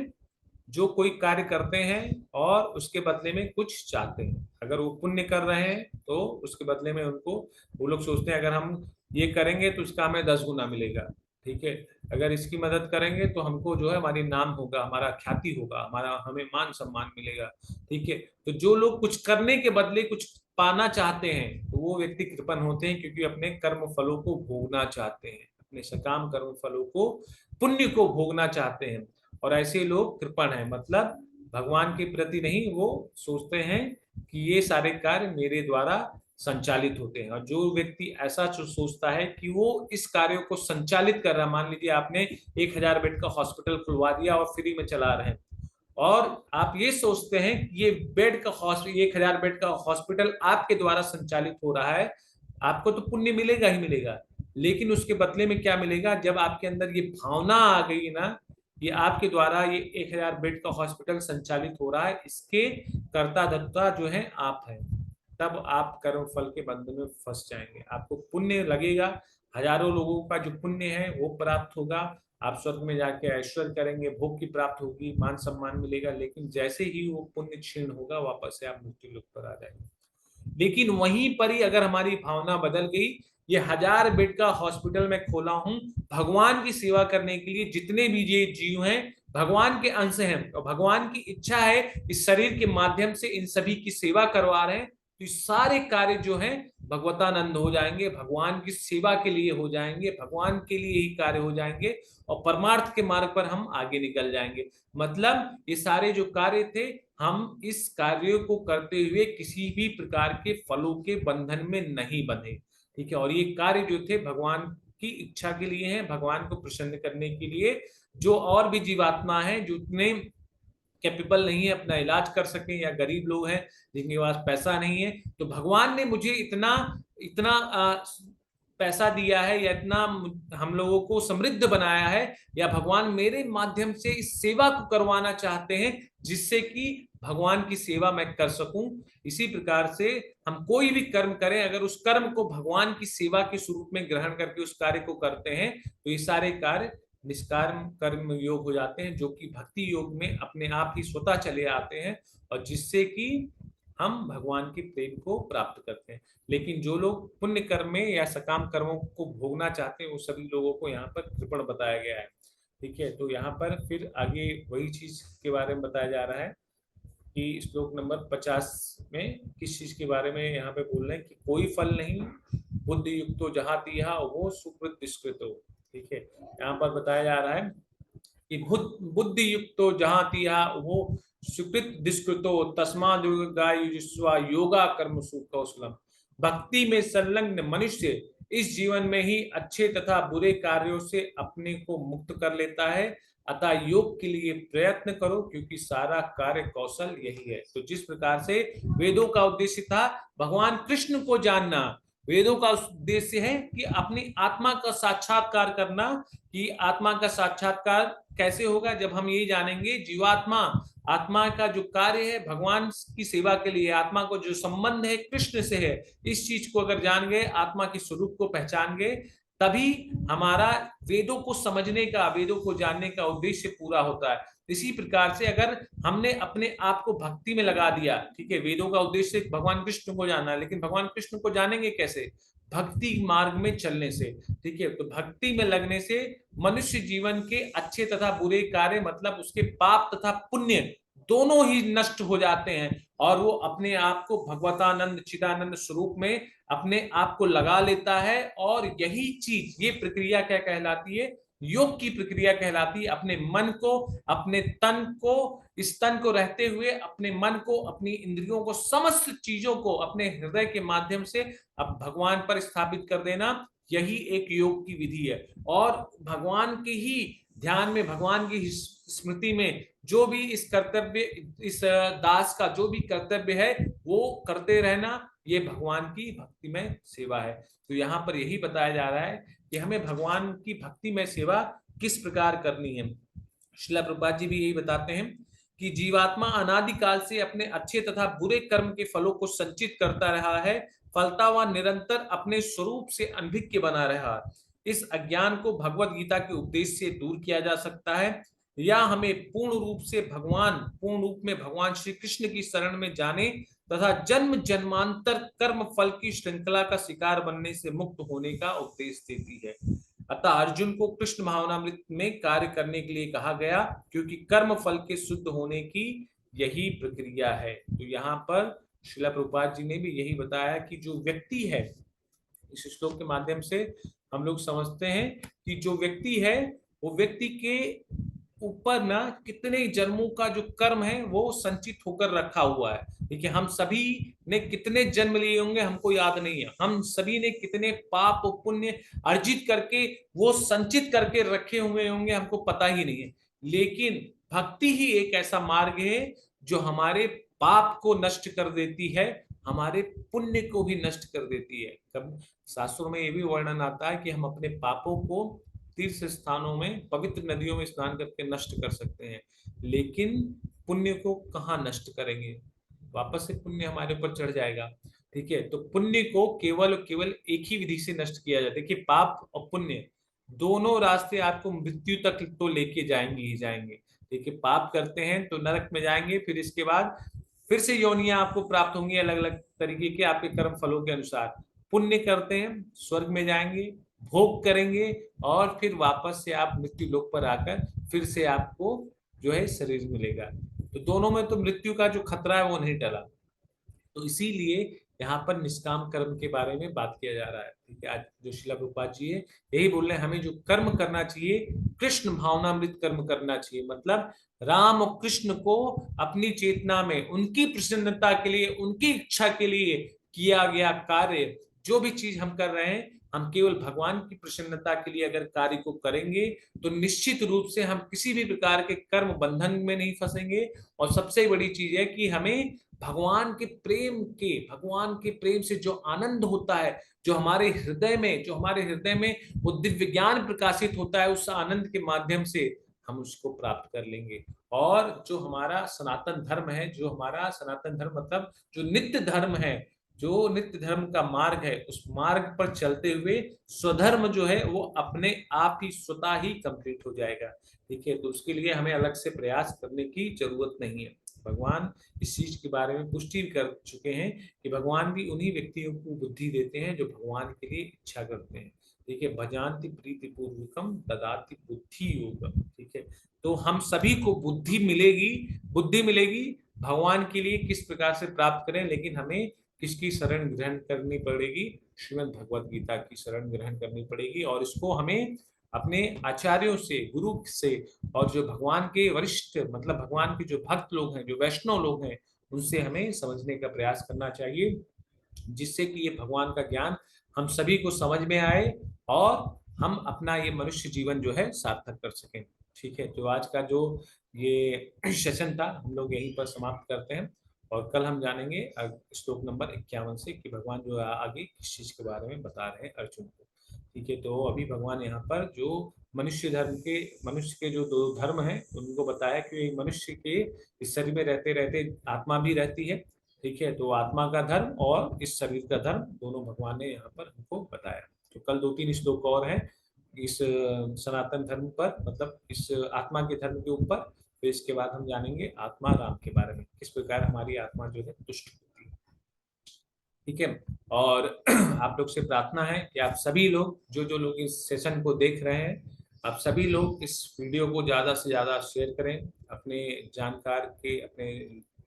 जो कोई कार्य करते हैं और उसके बदले में कुछ चाहते हैं। अगर वो पुण्य कर रहे हैं तो उसके बदले में उनको, वो लोग सोचते हैं अगर हम ये करेंगे तो उसका हमें 10 गुना मिलेगा, ठीक है। अगर इसकी मदद करेंगे तो हमको जो है हमारी नाम होगा, हमारा ख्याति होगा, हमारा हमें मान सम्मान मिलेगा, ठीक है। तो जो लोग कुछ करने के बदले कुछ पाना चाहते हैं तो वो व्यक्ति कृपण होते हैं, क्योंकि अपने कर्म फलों को भोगना चाहते हैं, अपने सकाम कर्म फलों को, पुण्य को भोगना चाहते हैं। और ऐसे लोग कृपण हैं, मतलब भगवान के प्रति नहीं, वो सोचते हैं कि ये सारे कार्य मेरे द्वारा संचालित होते हैं। और जो व्यक्ति ऐसा सोचता है कि वो इस कार्यों को संचालित कर रहा है, मान लीजिए आपने 1,000 बेड का हॉस्पिटल खुलवा दिया और फ्री में चला रहे हैं, और आप ये सोचते हैं कि ये बेड का 1,000 बेड का हॉस्पिटल आपके द्वारा संचालित हो रहा है, आपको तो पुण्य मिलेगा ही मिलेगा। लेकिन उसके बदले में क्या मिलेगा, जब आपके अंदर ये भावना आ गई ना, ये आपके द्वारा ये 1,000 बेड का हॉस्पिटल संचालित हो रहा है, इसके कर्ता धर्ता जो है आप हैं, तब आप कर्म फल के बंधन में फंस जाएंगे। आपको पुण्य लगेगा, हजारों लोगों का जो पुण्य है वो प्राप्त होगा, आप स्वर्ग में जाके ऐश्वर्य करेंगे, भोग की प्राप्त होगी, मान सम्मान मिलेगा। लेकिन जैसे ही वो पुण्य क्षीण होगा, वापस से आप मृत्यु लोक पर आ जाएंगे। लेकिन वहीं पर ही अगर हमारी भावना बदल गई, ये 1,000 बेड का हॉस्पिटल मैं खोला हूं भगवान की सेवा करने के लिए, जितने भी ये जीव हैं भगवान के अंश हैं, और भगवान की इच्छा है इस शरीर के माध्यम से इन सभी की सेवा करवा रहे हैं, तो ये सारे कार्य जो हैं भगवतानंद हो जाएंगे, भगवान की सेवा के लिए हो जाएंगे, भगवान के लिए ही कार्य हो जाएंगे, और परमार्थ के मार्ग पर हम आगे निकल जाएंगे। मतलब ये सारे जो कार्य थे, हम इस कार्य को करते हुए किसी भी प्रकार के फलों के बंधन में नहीं बंधे, ठीक है। और ये कार्य जो थे भगवान की इच्छा के लिए हैं, भगवान को प्रसन्न करने के लिए। जो और भी जीवात्मा है जो उतने कैपेबल नहीं है अपना इलाज कर सके, या गरीब लोग हैं जिनके पास पैसा नहीं है, तो भगवान ने मुझे इतना इतना पैसा दिया है, या इतना हम लोगों को समृद्ध बनाया है, या भगवान मेरे माध्यम से इस सेवा को करवाना चाहते हैं जिससे कि भगवान की सेवा मैं कर सकूं। इसी प्रकार से हम कोई भी कर्म करें, अगर उस कर्म को भगवान की सेवा के स्वरूप में ग्रहण करके उस कार्य को करते हैं, तो ये सारे कार्य निष्काम कर्म योग हो जाते हैं, जो कि भक्ति योग में अपने आप ही स्वतः चले आते हैं, और जिससे कि हम भगवान के प्रेम को प्राप्त करते हैं। लेकिन जो लोग पुण्य कर्म में या सकाम कर्मों को भोगना चाहते हैं, वो सभी लोगों को यहाँ पर कृपण बताया गया है, ठीक है। तो यहाँ पर फिर आगे वही चीज के बारे में बताया जा रहा है कि श्लोक नंबर 50 में किस चीज के बारे में यहाँ पे बोल रहे हैं कि कोई फल नहीं, बुद्धि युक्तो जहाँ तिहा वो सुकृत दुष्कृतो, ठीक है। यहाँ पर बताया जा रहा है कि बुद्धि युक्तो जहाँ तिहा वो सुकृत दुष्कृतो तस्मा दुर्गा योगा कर्म कौशलम। भक्ति में संलग्न मनुष्य इस जीवन में ही अच्छे तथा बुरे कार्यों से अपने को मुक्त कर लेता है, अतः योग के लिए प्रयत्न करो, क्योंकि सारा कार्य कौशल यही है। तो जिस प्रकार से वेदों का उद्देश्य था भगवान कृष्ण को जानना, वेदों का उद्देश्य है कि अपनी आत्मा का साक्षात्कार करना, कि आत्मा का साक्षात्कार कैसे होगा, जब हम ये जानेंगे जीवात्मा, आत्मा का जो कार्य है भगवान की सेवा के लिए, आत्मा को जो संबंध है कृष्ण से है, इस चीज को अगर जान गए, आत्मा के स्वरूप को पहचान गए, तभी हमारा वेदों को समझने का, वेदों को जानने का उद्देश्य पूरा होता है। इसी प्रकार से अगर हमने अपने आप को भक्ति में लगा दिया, ठीक है, वेदों का उद्देश्य भगवान कृष्ण को जानना है, लेकिन भगवान कृष्ण को जानेंगे कैसे, भक्ति मार्ग में चलने से, ठीक है। तो भक्ति में लगने से मनुष्य जीवन के अच्छे तथा बुरे कार्य, मतलब उसके पाप तथा पुण्य दोनों ही नष्ट हो जाते हैं, और वो अपने आप को भगवतानंद चिदानंद स्वरूप में अपने आप को लगा लेता है। और यही चीज, ये प्रक्रिया क्या कहलाती है, योग की प्रक्रिया कहलाती है। अपने मन को, अपने तन को, इस तन को रहते हुए अपने मन को, अपनी इंद्रियों को, समस्त चीजों को अपने हृदय के माध्यम से अब भगवान पर स्थापित कर देना, यही एक योग की विधि है। और भगवान के ही ध्यान में, भगवान की स्मृति में जो भी इस कर्तव्य, इस दास का जो भी कर्तव्य है वो करते रहना, ये भगवान की भक्ति में सेवा है। तो यहाँ पर यही बताया जा रहा है कि हमें भगवान की भक्ति में सेवा किस प्रकार करनी है। श्रील प्रभुपाद जी भी यही बताते हैं कि जीवात्मा अनादिकाल से अपने अच्छे तथा बुरे कर्म के फलों को संचित करता रहा है, फलता हुआ निरंतर अपने स्वरूप से अनभिज्ञ बना रहा। इस अज्ञान को भगवत गीता के उपदेश से दूर किया जा सकता है। या हमें पूर्ण रूप में भगवान श्री कृष्ण की शरण में जाने तथा जन्म जन्मांतर कर्म फल की श्रृंखला का शिकार बनने से मुक्त होने का उपदेश देती है। अतः अर्जुन को कृष्ण भावनामृत में कार्य करने के लिए कहा गया, क्योंकि कर्म फल के शुद्ध होने की यही प्रक्रिया है। तो यहाँ पर श्रील प्रभुपाद जी ने भी यही बताया कि जो व्यक्ति है, इस श्लोक के माध्यम से हम लोग समझते हैं कि जो व्यक्ति है वो व्यक्ति के ऊपर ना कितने जन्मों का जो कर्म है वो संचित होकर रखा हुआ है। देखिए, हम सभी ने कितने जन्म लिए होंगे हमको याद नहीं है, हम सभी ने कितने पाप और पुण्य अर्जित करके वो संचित करके रखे हुए होंगे हमको पता ही नहीं है। लेकिन भक्ति ही एक ऐसा मार्ग है जो हमारे पाप को नष्ट कर देती है, हमारे पुण्य को भी नष्ट कर देती है। कब शास्त्रों में ये भी वर्णन आता है कि हम अपने पापों को तीर्थ स्थानों में पवित्र नदियों में स्नान करके नष्ट कर सकते हैं, लेकिन पुण्य को कहाँ नष्ट करेंगे, वापस से पुण्य हमारे ऊपर चढ़ जाएगा। ठीक है, तो पुण्य को केवल केवल एक ही विधि से नष्ट किया जाता है। देखिए, पाप और पुण्य दोनों रास्ते आपको मृत्यु तक तो लेके जाएंगे ही जाएंगे। देखिए, पाप करते हैं तो नरक में जाएंगे, फिर इसके बाद फिर से योनियां आपको प्राप्त होंगी अलग अलग तरीके के आपके कर्म फलों के अनुसार। पुण्य करते हैं स्वर्ग में जाएंगे, भोग करेंगे, और फिर वापस से आप मृत्यु लोक पर आकर फिर से आपको जो है शरीर मिलेगा। तो दोनों में तो मृत्यु का जो खतरा है वो नहीं टला। तो इसीलिए यहाँ पर निष्काम कर्म के बारे में बात किया जा रहा है। ठीक है, आज जो शिला प्रभुपाद जी है यही बोल रहे हैं, हमें जो कर्म करना चाहिए कृष्ण भावनामृत कर्म करना चाहिए। मतलब राम और कृष्ण को अपनी चेतना में उनकी प्रसन्नता के लिए, उनकी इच्छा के लिए किया गया कार्य, जो भी चीज हम कर रहे हैं, हम केवल भगवान की प्रसन्नता के लिए अगर कार्य को करेंगे तो निश्चित रूप से हम किसी भी प्रकार के कर्म बंधन में नहीं फंसेंगे। और सबसे बड़ी चीज है कि हमें भगवान के प्रेम से जो आनंद होता है, जो हमारे हृदय में वो दिव्य ज्ञान प्रकाशित होता है, उस आनंद के माध्यम से हम उसको प्राप्त कर लेंगे। और जो हमारा सनातन धर्म है, जो हमारा सनातन धर्म मतलब जो नित्य धर्म है, जो नित्य धर्म का मार्ग है, उस मार्ग पर चलते हुए स्वधर्म जो है वो अपने आप ही स्वतः ही कंप्लीट हो जाएगा। ठीक है, तो उसके लिए हमें अलग से प्रयास करने की जरूरत नहीं है। भगवान इस चीज के बारे में पुष्टि कर चुके हैं कि भगवान भी उन्हीं व्यक्तियों को बुद्धि देते हैं जो भगवान के लिए इच्छा करते हैं। ठीक है, भजान्ति प्रीति पूर्वकम ददाति बुद्धि योगम। ठीक है, तो हम सभी को बुद्धि मिलेगी भगवान के लिए किस प्रकार से प्राप्त करें, लेकिन हमें किसकी शरण ग्रहण करनी पड़ेगी, श्रीमद् भगवद गीता की शरण ग्रहण करनी पड़ेगी। और इसको हमें अपने आचार्यों से, गुरु से, और जो भगवान के वरिष्ठ मतलब भगवान के जो भक्त लोग हैं, जो वैष्णव लोग हैं, उनसे हमें समझने का प्रयास करना चाहिए, जिससे कि ये भगवान का ज्ञान हम सभी को समझ में आए और हम अपना ये मनुष्य जीवन जो है सार्थक कर सकें। ठीक है, तो आज का जो ये सेशन था हम लोग यहीं पर समाप्त करते हैं, और कल हम जानेंगे श्लोक नंबर 51 से कि भगवान जो आगे किस चीज के बारे में बता रहे हैं अर्जुन को। ठीक है, तो अभी भगवान यहाँ पर जो मनुष्य के जो दो धर्म हैं उनको बताया कि मनुष्य के इस शरीर में रहते रहते आत्मा भी रहती है। ठीक है, तो आत्मा का धर्म और इस शरीर का धर्म दोनों भगवान ने यहाँ पर हमको बताया। तो कल 2-3 श्लोक और हैं इस सनातन धर्म पर, मतलब इस आत्मा के धर्म के ऊपर। फिर इसके बाद हम जानेंगे आत्मा राम के बारे में, किस प्रकार हमारी आत्मा जो है तुष्ट होती है। ठीक है, और आप लोग से प्रार्थना है कि आप सभी लोग जो लोग इस सेशन को देख रहे हैं, आप सभी लोग इस वीडियो को ज्यादा से ज्यादा शेयर करें, अपने जानकार के, अपने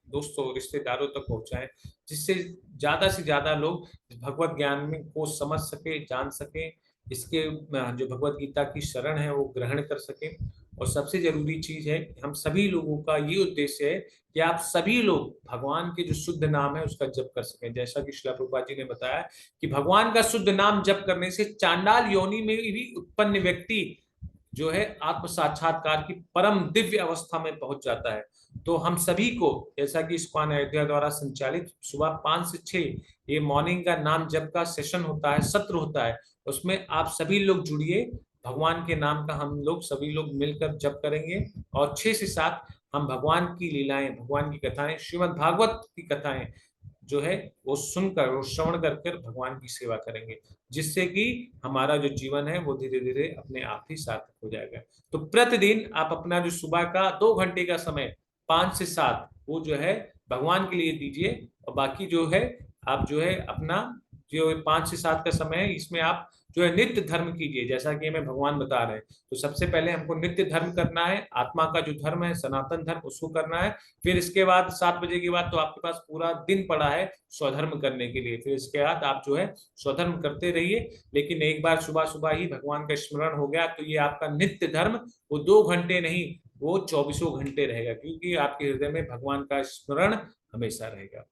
दोस्तों रिश्तेदारों तक पहुंचाएं, जिससे ज्यादा से ज्यादा लोग भगवत ज्ञान में को समझ सके, जान सके, इसके जो भगवत गीता की शरण है वो ग्रहण कर सके। और सबसे जरूरी चीज है कि हम सभी लोगों का ये उद्देश्य है कि आप सभी लोग भगवान के जो शुद्ध नाम है उसका जप कर सकें। जैसा कि श्रील प्रभुपाद जी ने बताया कि भगवान का शुद्ध नाम जप करने से चांडाल योनि में भी उत्पन्न व्यक्ति जो है आत्म साक्षात्कार की परम दिव्य अवस्था में पहुंच जाता है। तो हम सभी को, जैसा कि इस्कॉन अयोध्या द्वारा संचालित सुबह 5 से 6 ये मॉर्निंग का नाम जप का सेशन होता है, सत्र होता है, उसमें आप सभी लोग जुड़िए। भगवान के नाम का हम लोग सभी लोग मिलकर जप करेंगे, और 6 से 7 हम भगवान की लीलाएं, भगवान की कथाएं, श्रीमद् भागवत की कथाएं जो है वो सुनकर, वो श्रवण कर कर भगवान की सेवा करेंगे, जिससे कि हमारा जो जीवन है वो धीरे धीरे अपने आप ही सार्थक हो जाएगा। तो प्रतिदिन आप अपना जो सुबह का 2 घंटे का समय 5 से 7 वो जो है भगवान के लिए दीजिए, और बाकी जो है आप जो है अपना जो 5 से 7 का समय है इसमें आप जो है नित्य धर्म कीजिए, जैसा कि हमें भगवान बता रहे हैं। तो सबसे पहले हमको नित्य धर्म करना है, आत्मा का जो धर्म है सनातन धर्म उसको करना है। फिर इसके बाद 7 बजे के बाद तो आपके पास पूरा दिन पड़ा है स्वधर्म करने के लिए। फिर इसके बाद आप जो है स्वधर्म करते रहिए, लेकिन एक बार सुबह सुबह ही भगवान का स्मरण हो गया तो ये आपका नित्य धर्म वो 2 घंटे नहीं, वो 24 घंटे रहेगा, क्योंकि आपके हृदय में भगवान का स्मरण हमेशा रहेगा।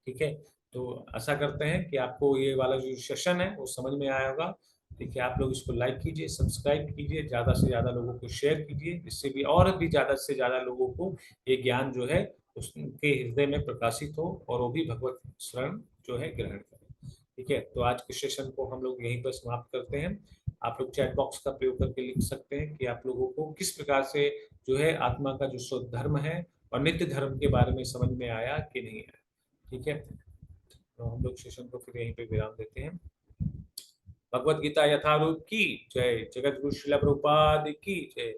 ठीक है, तो आशा करते हैं कि आपको ये वाला जो सेशन है वो समझ में आया होगा। ठीक है, आप लोग इसको लाइक कीजिए, सब्सक्राइब कीजिए, ज्यादा से ज्यादा लोगों को शेयर कीजिए, जिससे भी और भी ज्यादा से ज्यादा लोगों को ये ज्ञान जो है उसके हृदय में प्रकाशित हो और वो भी भगवत शरण जो है ग्रहण करें। ठीक है, तो आज के सेशन को हम लोग यहीं पर समाप्त करते हैं। आप लोग चैट बॉक्स का प्रयोग करके लिख सकते हैं कि आप लोगों को किस प्रकार से जो है आत्मा का जो शुद्ध धर्म है और नित्य धर्म के बारे में समझ में आया कि नहीं आया। ठीक है, तो हम लोग सेशन को फिर यहीं पे विराम देते हैं। भगवत गीता यथारूप की जय। जगत गुरु श्रील प्रभुपाद की जय।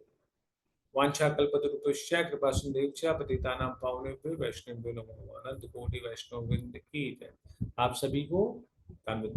वांछा कल्पतरुभ्यश्च कृपा सिंधुभ्यश्च पतितानां पावनेभ्यो वैष्णवेभ्यो नमो नमः। अनंत कोटि वैष्णव वृंद की जय। आप सभी को कामित